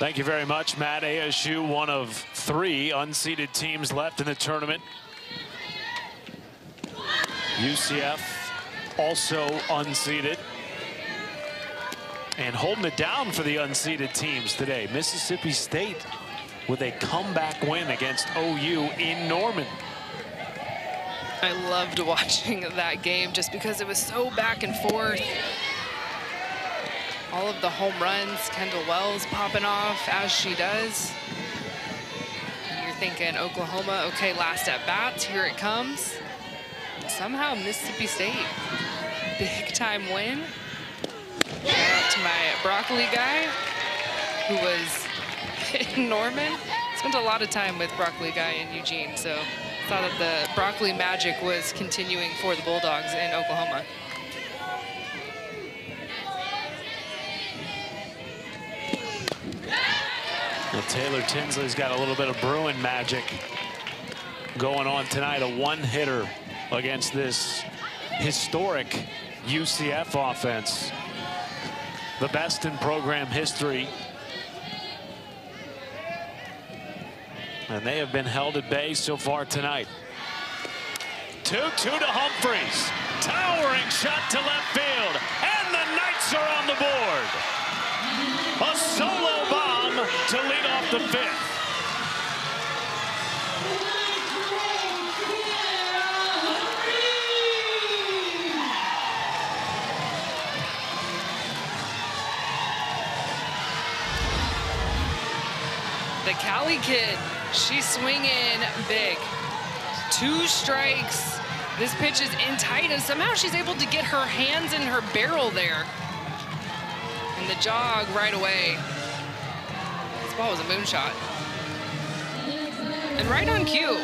S1: Thank you very much, Matt. ASU, one of 3 unseeded teams left in the tournament. UCF also unseeded. And holding it down for the unseeded teams today. Mississippi State with a comeback win against OU in Norman.
S2: I loved watching that game just because it was so back and forth. All of the home runs, Kendall Wells popping off as she does. And you're thinking Oklahoma, okay, last at bats, here it comes. Somehow Mississippi State, big time win. Shout out to my broccoli guy who was in Norman. Spent a lot of time with broccoli guy in Eugene, so thought that the broccoli magic was continuing for the Bulldogs in Oklahoma.
S1: Well, Taylor Tinsley's got a little bit of Bruin magic going on tonight. A one-hitter against this historic UCF offense. The best in program history. And they have been held at bay so far tonight. 2-2 to Humphreys. Towering shot to left field. And the Knights are on the board. A solo bomb to lead off the 5th.
S2: The Cali kid, she's swinging big. 2 strikes. This pitch is in tight, and somehow she's able to get her hands in her barrel there. And the jog right away. This ball was a moonshot. And right on cue,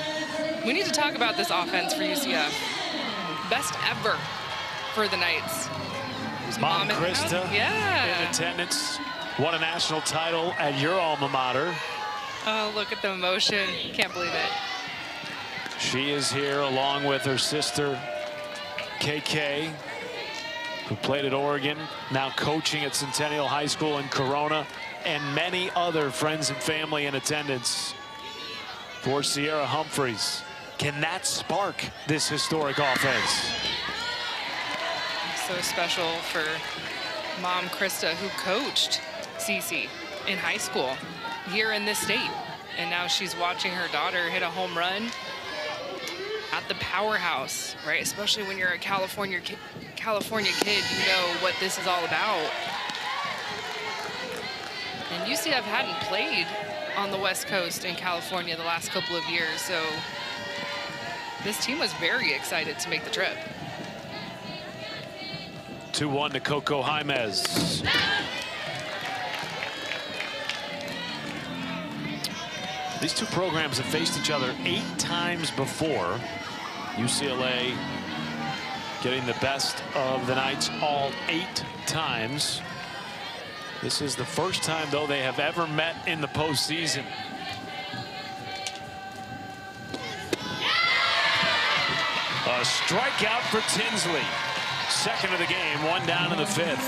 S2: we need to talk about this offense for UCF. Best ever for the Knights.
S1: Mom Krista
S2: yeah.
S1: in attendance. Won a national title at your alma mater.
S2: Oh, look at the emotion. Can't believe it.
S1: She is here along with her sister, KK, who played at Oregon, now coaching at Centennial High School in Corona, and many other friends and family in attendance for Sierra Humphreys. Can that spark this historic offense?
S2: So special for Mom Krista, who coached Cece in high school here in this state. And now she's watching her daughter hit a home run at the powerhouse, right? Especially when you're a California kid, you know what this is all about. And UCF hadn't played on the West Coast in California the last couple of years, so this team was very excited to make the trip.
S1: 2-1 to Coco Jaimez. These two programs have faced each other 8 times before. UCLA getting the best of the Knights all 8 times. This is the first time, though, they have ever met in the postseason. A strikeout for Tinsley. Second of the game, 1 down in the 5th.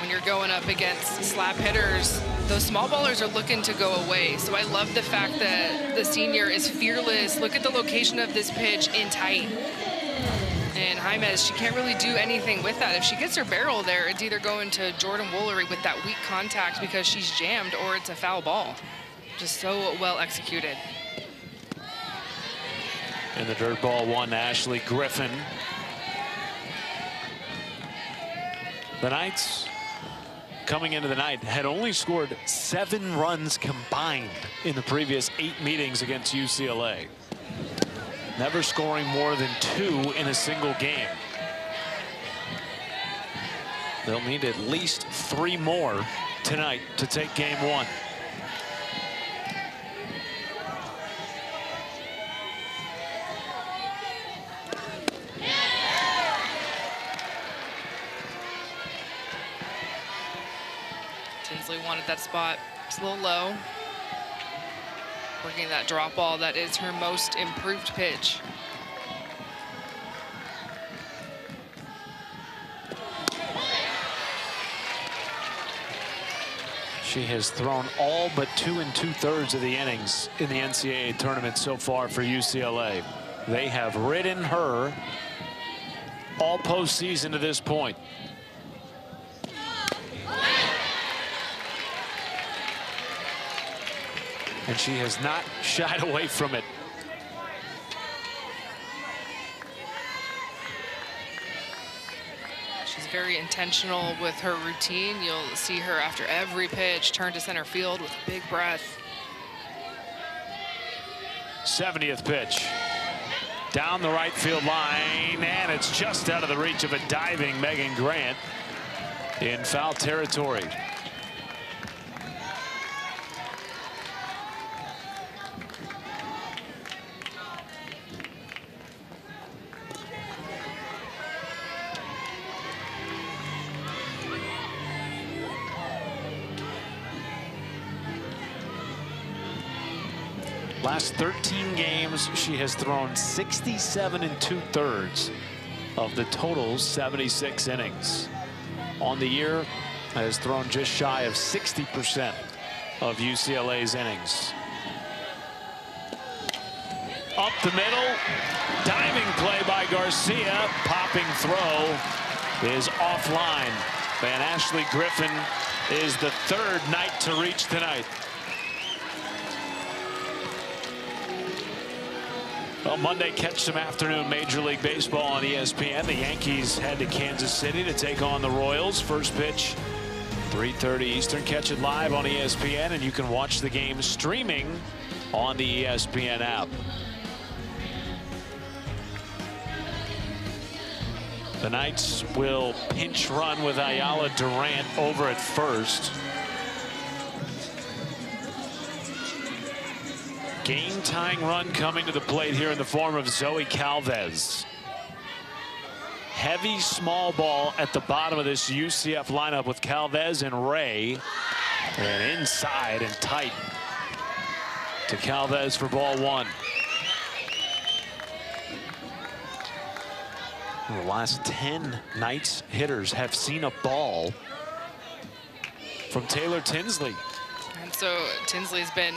S2: When you're going up against slap hitters, those small ballers are looking to go away. So I love the fact that the senior is fearless. Look at the location of this pitch in tight. And Jaimez, she can't really do anything with that. If she gets her barrel there, it's either going to Jordan Woolery with that weak contact because she's jammed, or it's a foul ball. Just so well executed.
S1: In the dirt ball, 1, Ashley Griffin. The Knights, coming into the night, had only scored 7 runs combined in the previous 8 meetings against UCLA. Never scoring more than 2 in a single game. They'll need at least 3 more tonight to take game 1.
S2: Tinsley wanted that spot. It's a little low. Working that drop ball, that is her most improved pitch.
S1: She has thrown all but 2 2/3 of the innings in the NCAA tournament so far for UCLA. They have ridden her all postseason to this point. And she has not shied away from it.
S2: She's very intentional with her routine. You'll see her after every pitch turn to center field with a big breath.
S1: 70th pitch. Down the right field line, and it's just out of the reach of a diving Megan Grant in foul territory. Last 13 games, she has thrown 67 2/3 of the total 76 innings. On the year, has thrown just shy of 60% of UCLA's innings. Up the middle, diving play by Garcia. Popping throw is offline. And Ashley Griffin is the third Knight to reach tonight. Well, Monday, catch some afternoon Major League Baseball on ESPN. The Yankees head to Kansas City to take on the Royals. First pitch, 3:30 Eastern. Catch it live on ESPN, and you can watch the game streaming on the ESPN app. The Knights will pinch run with Ayala Durant over at first. Game-tying run coming to the plate here in the form of Zoe Calvez. Heavy small ball at the bottom of this UCF lineup with Calvez and Ray. And inside and tight to Calvez for ball one. The last 10 Knights hitters have seen a ball from Taylor Tinsley.
S2: And so Tinsley's been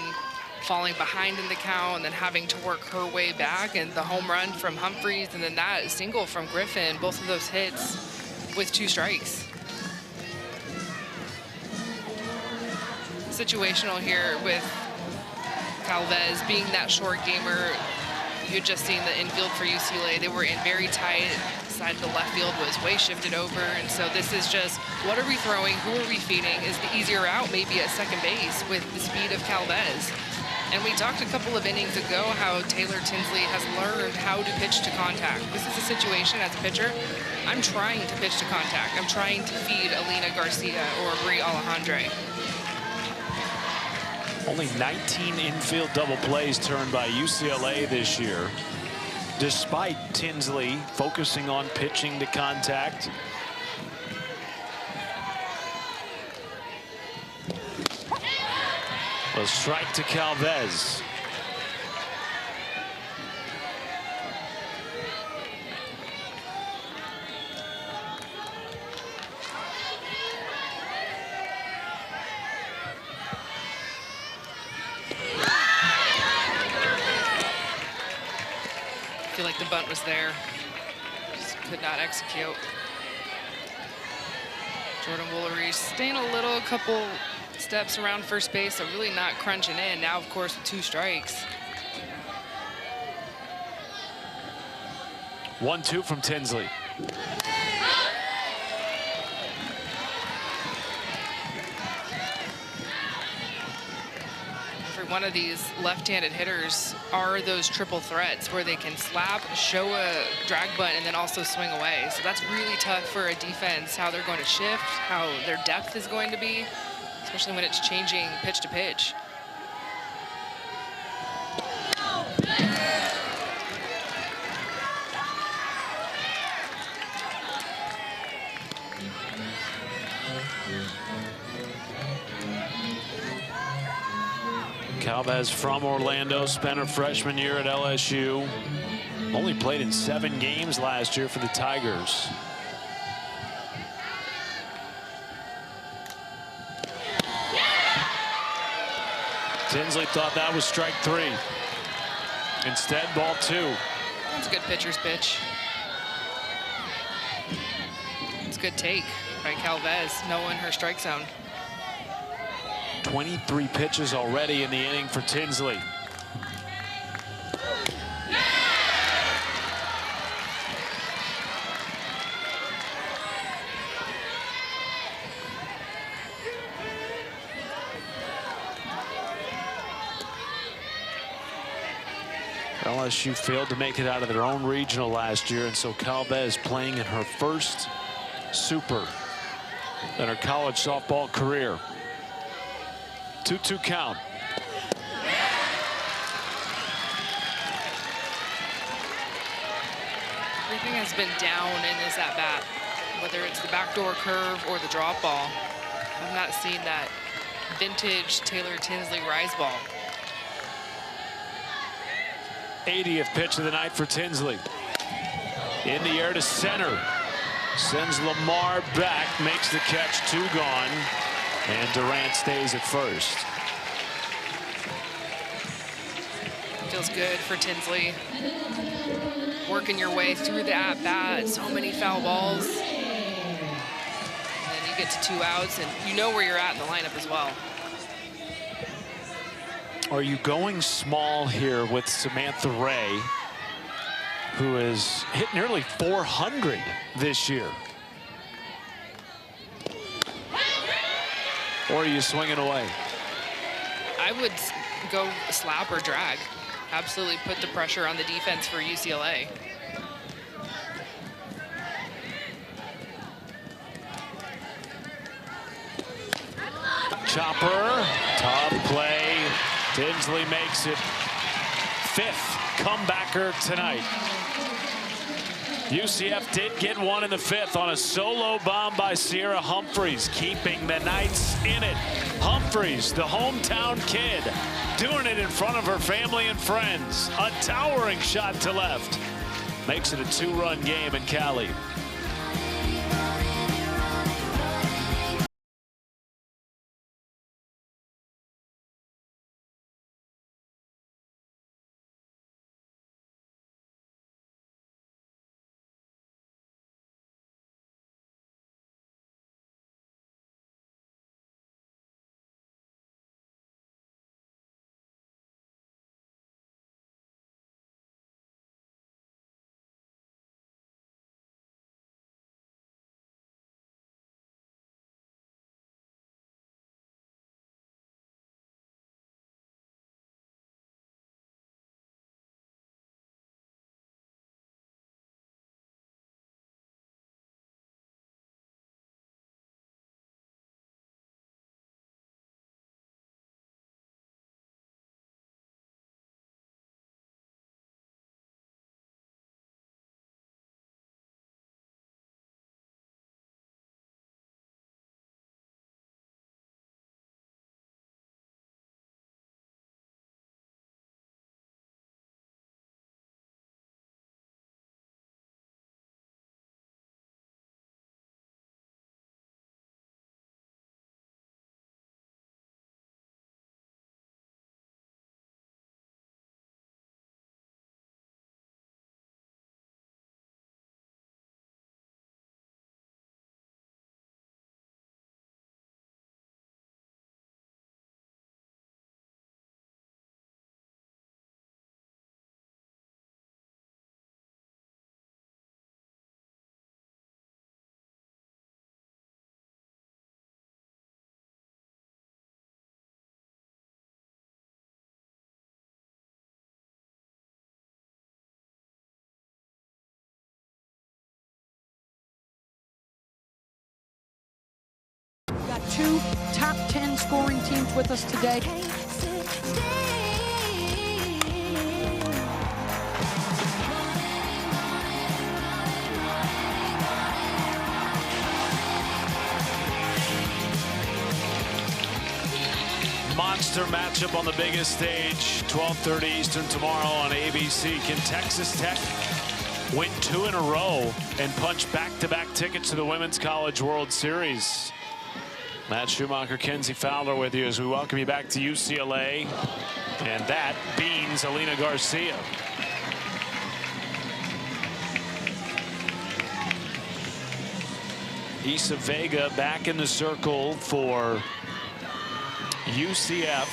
S2: falling behind in the count and then having to work her way back, and the home run from Humphreys and then that single from Griffin, both of those hits with 2 strikes. Situational here with Calvez being that short gamer. You had just seen the infield for UCLA. They were in very tight. Side of the left field was way shifted over, and so this is just, what are we throwing, who are we feeding? Is the easier out maybe at second base with the speed of Calvez? And we talked a couple of innings ago how Taylor Tinsley has learned how to pitch to contact. This is a situation as a pitcher, I'm trying to pitch to contact. I'm trying to feed Alina Garcia or Brie Alejandre.
S1: Only 19 infield double plays turned by UCLA this year, despite Tinsley focusing on pitching to contact. A strike to Calvez.
S2: I feel like the bunt was there. Just could not execute. Jordan Woolery staying a couple steps around first base, so really not crunching in. Now, of course, with 2 strikes.
S1: 1-2 from Tinsley.
S2: For one of these left-handed hitters are those triple threats where they can slap, show a drag bunt, and then also swing away. So that's really tough for a defense, how they're going to shift, how their depth is going to be, especially when it's changing pitch to pitch.
S1: Calvez from Orlando, spent her freshman year at LSU. Only played in 7 games last year for the Tigers. Tinsley thought that was strike 3. Instead, ball 2.
S2: That's a good pitcher's pitch. It's a good take by Calvez, knowing her strike zone.
S1: 23 pitches already in the inning for Tinsley. LSU failed to make it out of their own regional last year, and so Calvez playing in her first super in her college softball career. 2-2 count.
S2: Everything has been down in this at bat, whether it's the backdoor curve or the drop ball. I've not seen that vintage Taylor Tinsley rise ball.
S1: 80th pitch of the night for Tinsley. In the air to center. Sends Lamar back, makes the catch, 2 gone, and Durant stays at first.
S2: Feels good for Tinsley. Working your way through the at-bat, so many foul balls. And then you get to 2 outs, and you know where you're at in the lineup as well.
S1: Are you going small here with Samantha Ray, who has hit nearly 400 this year? Or are you swinging away?
S2: I would go slap or drag. Absolutely put the pressure on the defense for UCLA.
S1: Chopper, tough play. Tinsley makes it 5th comebacker tonight. UCF did get one in the 5th on a solo bomb by Sierra Humphreys, keeping the Knights in it. Humphreys, the hometown kid, doing it in front of her family and friends. A towering shot to left. Makes it a 2-run game in Cali.
S10: Got 2 top 10 scoring teams with us today.
S1: Monster matchup on the biggest stage, 12:30 Eastern tomorrow on ABC. Can Texas Tech win 2 in a row and punch back-to-back tickets to the Women's College World Series? Matt Schumacher, Kenzie Fowler with you as we welcome you back to UCLA. And that beans Alina Garcia. Isa Vega back in the circle for UCF.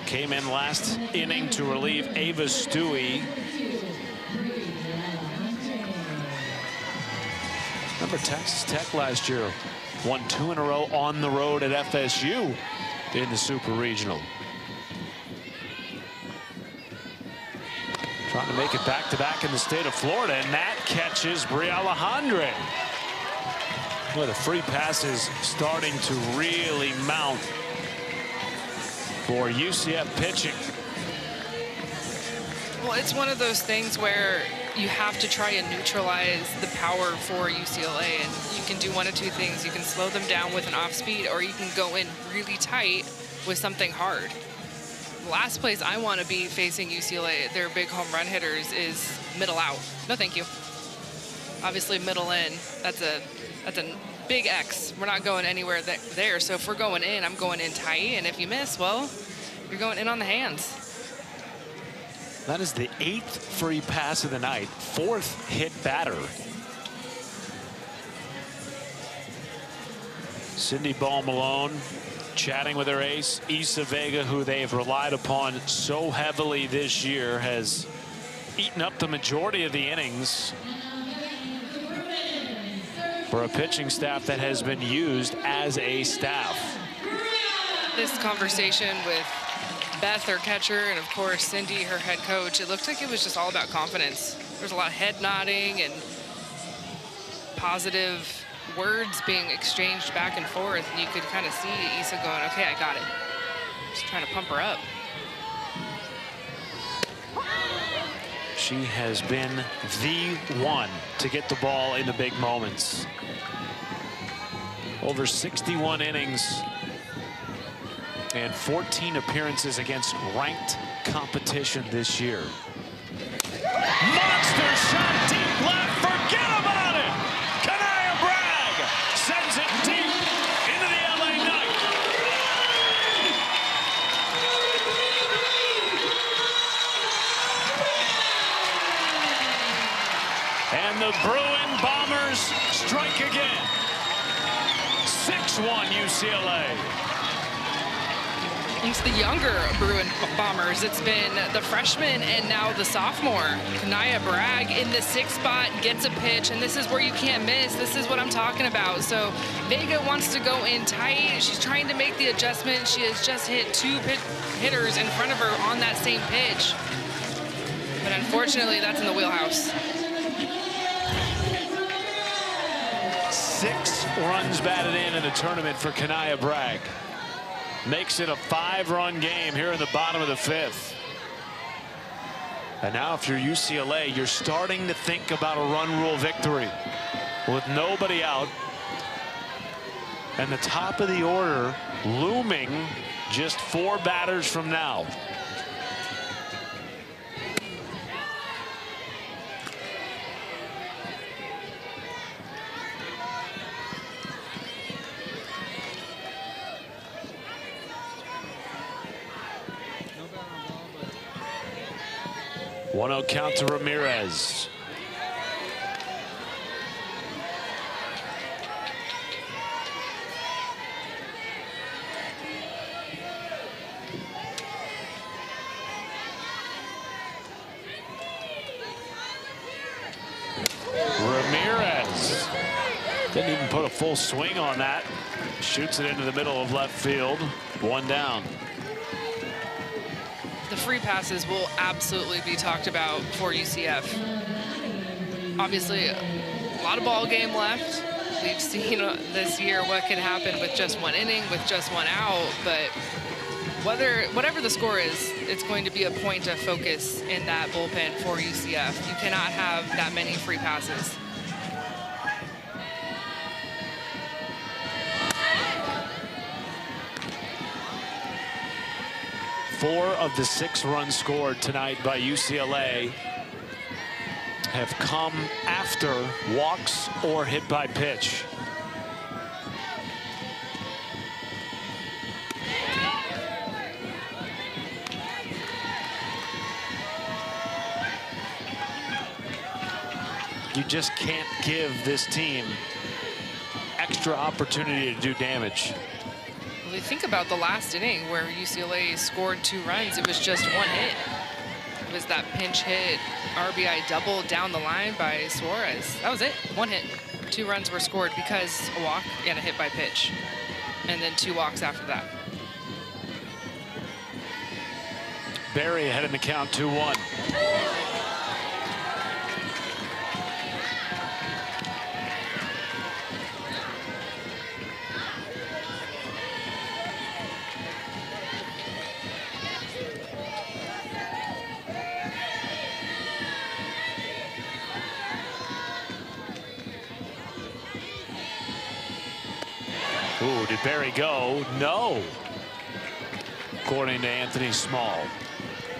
S1: Came in last inning to relieve Ava Stewie. Remember Texas Tech last year won 2 in a row on the road at FSU in the Super Regional. Trying to make it back-to-back in the state of Florida, and that catches Bria Alejandre. Well, the free passes starting to really mount for UCF pitching.
S2: Well, it's one of those things where you have to try and neutralize the power for UCLA, and you can do one of two things. You can slow them down with an off speed, or you can go in really tight with something hard. The last place I want to be facing UCLA, their big home run hitters, is middle out. No, thank you. Obviously, middle in, that's a big X. We're not going anywhere there. So if we're going in, I'm going in tight, and if you miss, well, you're going in on the hands.
S1: That is the 8th free pass of the night, 4th hit batter. Cindy Ball-Malone chatting with her ace, Isa Vega, who they've relied upon so heavily this year, has eaten up the majority of the innings for a pitching staff that has been used as a staff.
S2: This conversation with Beth, her catcher, and of course Cindy, her head coach, it looked like it was just all about confidence. There's a lot of head nodding and positive words being exchanged back and forth, and you could kind of see Isa going, okay, I got it. Just trying to pump her up.
S1: She has been the one to get the ball in the big moments. Over 61 innings and 14 appearances against ranked competition this year. Monster shot deep left. Forget about it. Kanaya Bragg sends it deep into the LA night. And the Bruin Bombers strike again. 6-1 UCLA.
S2: It's the younger Bruin Bombers. It's been the freshman and now the sophomore. Kanaya Bragg in the 6th spot gets a pitch, and this is where you can't miss. This is what I'm talking about. So Vega wants to go in tight. She's trying to make the adjustment. She has just hit 2 hitters in front of her on that same pitch. But unfortunately, that's in the wheelhouse.
S1: 6 runs batted in the tournament for Kanaya Bragg. Makes it a 5-run game here in the bottom of the 5th. And now if you're UCLA, you're starting to think about a run rule victory with nobody out. And the top of the order looming just 4 batters from now. One 0 count to Ramirez. Ramirez didn't even put a full swing on that. Shoots it into the middle of left field. 1 down.
S2: The free passes will absolutely be talked about for UCF. Obviously, a lot of ball game left. We've seen this year what can happen with just 1 inning, with just 1 out, but whatever the score is, it's going to be a point of focus in that bullpen for UCF. You cannot have that many free passes.
S1: Four of the 6 runs scored tonight by UCLA have come after walks or hit by pitch. You just can't give this team extra opportunity to do damage.
S2: Well, you think about the last inning where UCLA scored 2 runs, it was just 1 hit. It was that pinch hit RBI double down the line by Suarez. That was it, 1 hit. 2 runs were scored because a walk and a hit by pitch. And then 2 walks after that.
S1: Barry ahead in the count, 2-1. Ooh, did Barry go? No. According to Anthony Small.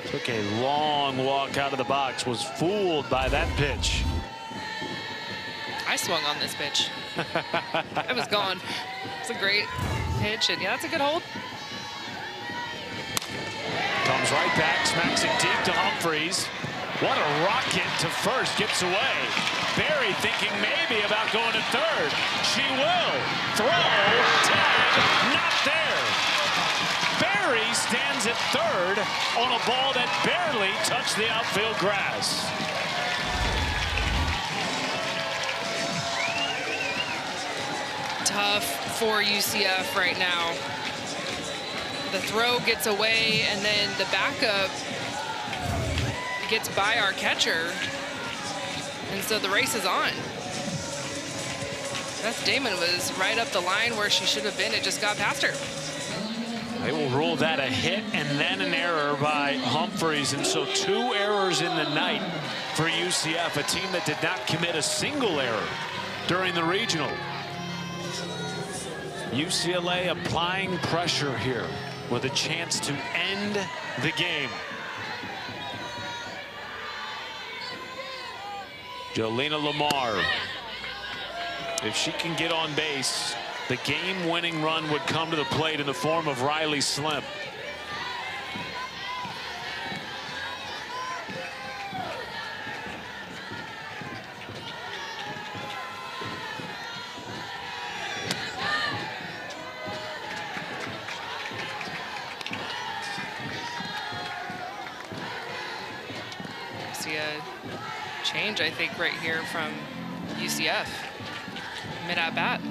S1: Took a long walk out of the box, was fooled by that pitch.
S2: I swung on this pitch. I was gone. It's a great pitch, and yeah, that's a good hold.
S1: Comes right back, smacks it deep to Humphreys. What a rocket to first, gets away. Barry thinking maybe about going to third. She will. Throw, tag, not there. Barry stands at third on a ball that barely touched the outfield grass.
S2: Tough for UCF right now. The throw gets away, and then the backup gets by our catcher. And so the race is on. Beth Damon was right up the line where she should have been. It just got past her.
S1: They will rule that a hit and then an error by Humphreys. And so 2 errors in the night for UCF, a team that did not commit a single error during the regional. UCLA applying pressure here with a chance to end the game. Jolena Lamar, if she can get on base, the game-winning run would come to the plate in the form of Riley Slim.
S2: See a change, I think, right here from UCF. Mid-at-bat.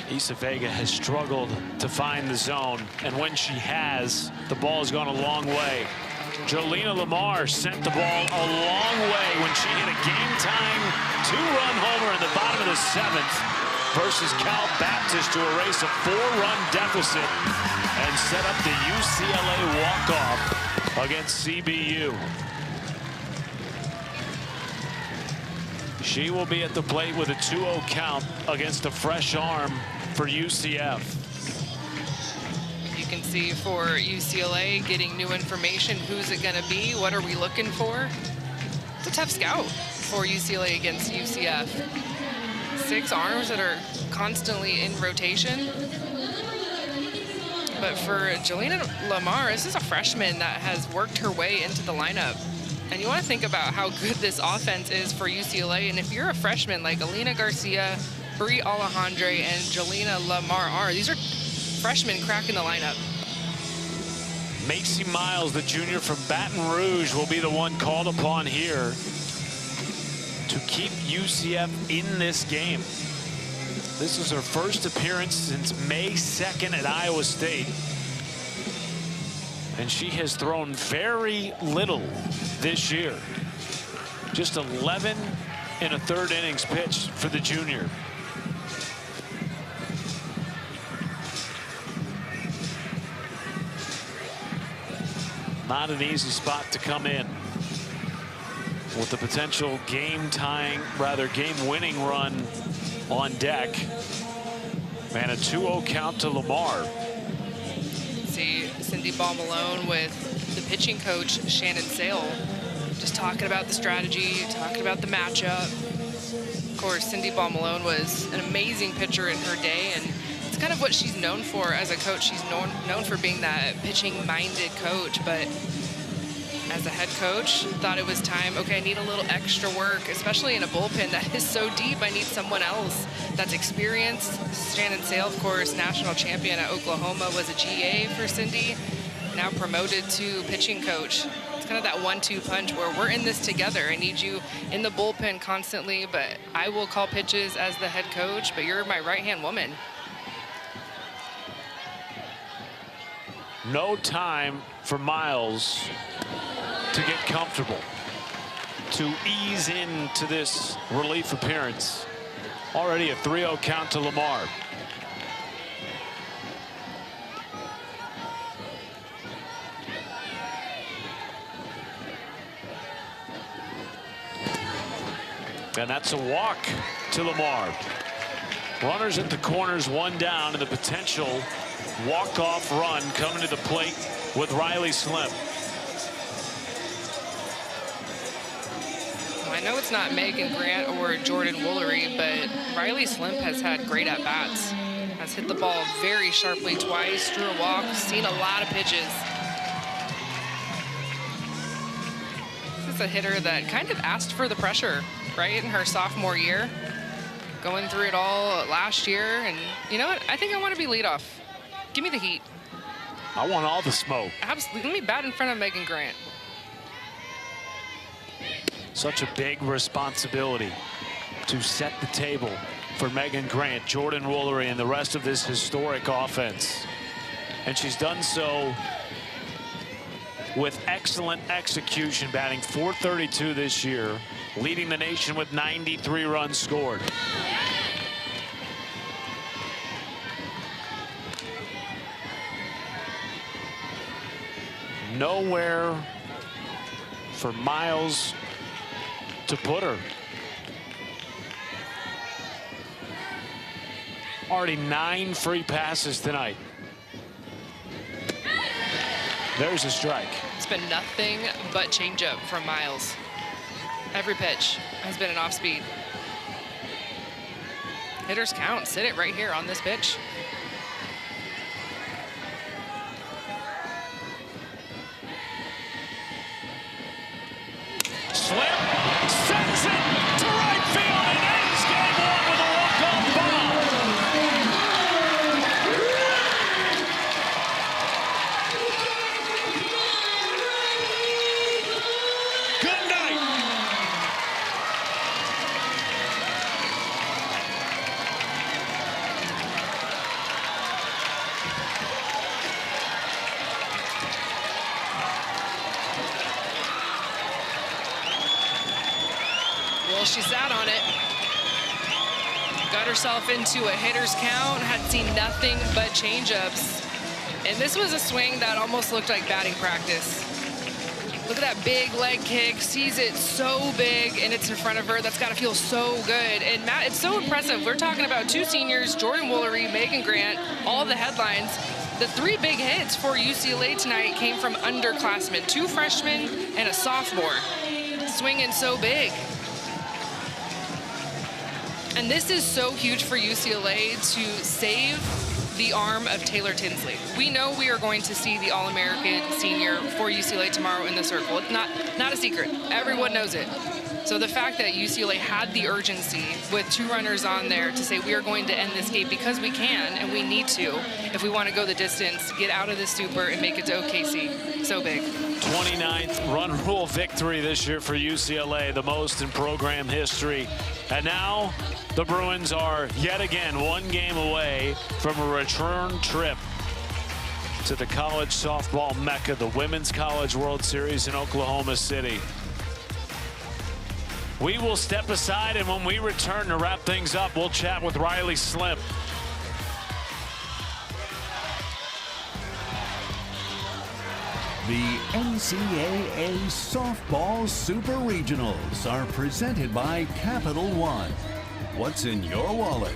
S1: Issa Vega has struggled to find the zone, and when she has, the ball has gone a long way. Jolena Lamar sent the ball a long way when she hit a game-time 2-run homer in the bottom of the 7th versus Cal Baptist to erase a 4-run deficit and set up the UCLA walk-off against CBU. She will be at the plate with a 2-0 count against a fresh arm for UCF.
S2: You can see for UCLA getting new information. Who's it going to be? What are we looking for? It's a tough scout for UCLA against UCF. 6 arms that are constantly in rotation. But for Jolena Lamar, this is a freshman that has worked her way into the lineup. And you want to think about how good this offense is for UCLA. And if you're a freshman like Alina Garcia, Brie Alejandre, and Jolena Lamar are, these are freshmen cracking the lineup.
S1: Macy Miles, the junior from Baton Rouge, will be the one called upon here to keep UCF in this game. This is her first appearance since May 2nd at Iowa State. And she has thrown very little this year. Just 11 in a 3rd innings pitched for the junior. Not an easy spot to come in with the potential game-winning run on deck. And a 2-0 count to Lamar.
S2: See Cindy Ball Malone with the pitching coach, Shannon Sale, just talking about the strategy, talking about the matchup. Of course, Cindy Ball Malone was an amazing pitcher in her day, and it's kind of what she's known for as a coach. She's known for being that pitching-minded coach, but as a head coach, thought it was time, okay, I need a little extra work, especially in a bullpen that is so deep. I need someone else that's experienced. Shannon Sale, of course, national champion at Oklahoma, was a GA for Cindy, now promoted to pitching coach. It's kind of that 1-2 punch where we're in this together. I need you in the bullpen constantly, but I will call pitches as the head coach, but you're my right-hand woman.
S1: No time for Miles to get comfortable, to ease into this relief appearance. Already a 3-0 count to Lamar. And that's a walk to Lamar. Runners at the corners, 1 down, and the potential walk-off run coming to the plate with Riley Slim.
S2: Well, I know it's not Megan Grant or Jordan Woolery, but Riley Slim has had great at-bats. Has hit the ball very sharply twice, drew a walk, seen a lot of pitches. This is a hitter that kind of asked for the pressure, right, in her sophomore year. Going through it all last year, and you know what? I think I want to be leadoff. Give me the heat.
S1: I want all the smoke.
S2: Absolutely. Let me bat in front of Megan Grant.
S1: Such a big responsibility to set the table for Megan Grant, Jordan Woolery, and the rest of this historic offense. And she's done so with excellent execution, batting .432 this year, leading the nation with 93 runs scored. Nowhere for Miles to put her. Already 9 free passes tonight. There's a strike.
S2: It's been nothing but changeup from Miles. Every pitch has been an off-speed. Hitters count. Sit it right here on this pitch.
S1: Slim sends it to right field and ends game 1 with a walk-off bomb. Good night.
S2: Well, she sat on it. Got herself into a hitter's count, had seen nothing but changeups. And this was a swing that almost looked like batting practice. Look at that big leg kick, sees it so big, and it's in front of her. That's got to feel so good. And Matt, it's so impressive. We're talking about 2 seniors, Jordan Woolery, Megan Grant, all the headlines. The 3 big hits for UCLA tonight came from underclassmen, 2 freshmen and a sophomore. Swinging so big. And this is so huge for UCLA to save the arm of Taylor Tinsley. We know we are going to see the All-American senior for UCLA tomorrow in the circle. It's not a secret. Everyone knows it. So the fact that UCLA had the urgency with 2 runners on there to say we are going to end this game because we can and we need to if we want to go the distance, get out of this stupor and make it to OKC. So big.
S1: 29th run rule victory this year for UCLA, the most in program history. And now the Bruins are yet again 1 game away from a return trip to the college softball mecca, the Women's College World Series in Oklahoma City. We will step aside, and when we return to wrap things up, we'll chat with Riley Slim.
S5: The NCAA Softball Super Regionals are presented by Capital One. What's in your wallet?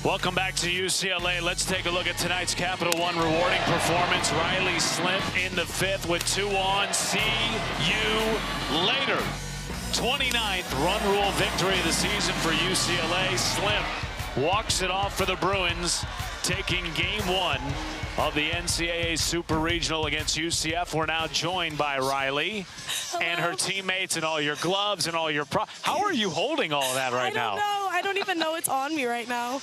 S1: Welcome back to UCLA. Let's take a look at tonight's Capital One rewarding performance. Riley Slimp in the fifth with 2 on. See you later. 29th run rule victory of the season for UCLA. Slimp walks it off for the Bruins, taking game 1 of the NCAA Super Regional against UCF. We're now joined by Riley and her teammates and all your gloves and all your How are you holding all of that right now?
S11: I don't know. I don't even know it's on me right now.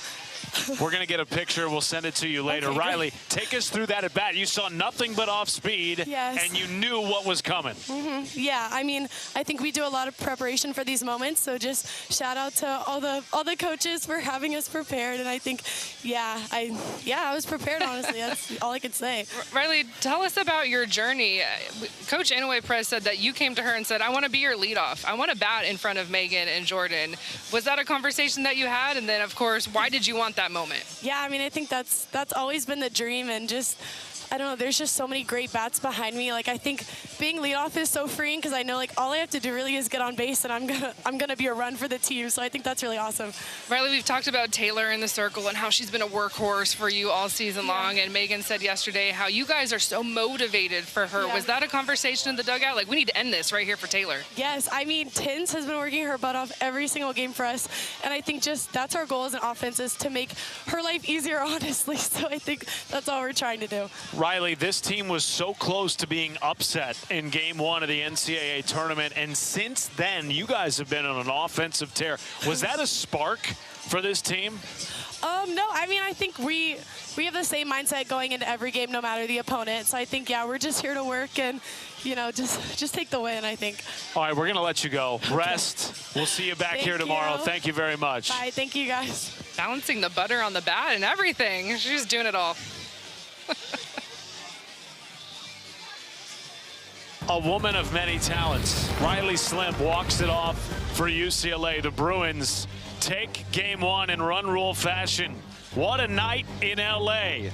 S1: We're going to get a picture. We'll send it to you later. Okay, Riley, take us through that at bat. You saw nothing but off speed,
S11: yes,
S1: and you knew what was coming.
S11: Yeah, I mean, I think we do a lot of preparation for these moments, so just shout out to all the coaches for having us prepared. And I think, I was prepared, honestly. That's all I could say.
S2: Riley, tell us about your journey. Coach Inouye Perez said that you came to her and said, I want to be your leadoff. I want to bat in front of Megan and Jordan. Was that a conversation that you had? And then, of course, why did you want that moment?
S11: Yeah, I mean, I think that's always been the dream, and just, I don't know, there's just so many great bats behind me. Like, I think being leadoff is so freeing because I know, like, all I have to do really is get on base, and I'm gonna be a run for the team. So I think that's really awesome.
S2: Riley, we've talked about Taylor in the circle and how she's been a workhorse for you all season long. And Megan said yesterday how you guys are so motivated for her. Yeah. Was that a conversation in the dugout? Like, we need to end this right here for Taylor.
S11: Yes, I mean, Tins has been working her butt off every single game for us, and I think just that's our goal as an offense, is to make her life easier, honestly. So I think that's all we're trying to do.
S1: Riley, this team was so close to being upset in game 1 of the NCAA tournament, and since then, you guys have been on an offensive tear. Was that a spark for this team?
S11: No, I mean, I think we have the same mindset going into every game, no matter the opponent. So I think, we're just here to work and, just take the win, I think.
S1: All right, we're going to let you go. Rest. We'll see you back here tomorrow. Thank you very much.
S11: Bye. Thank you, guys.
S2: Balancing the butter on the bat and everything. She's doing it all.
S1: A woman of many talents. Riley Slimp walks it off for UCLA. The Bruins take game 1 in run rule fashion. What a night in LA.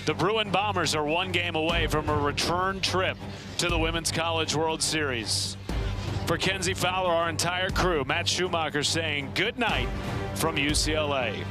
S1: The Bruin Bombers are 1 game away from a return trip to the Women's College World Series. For Kenzie Fowler, our entire crew, Matt Schumacher saying good night from UCLA.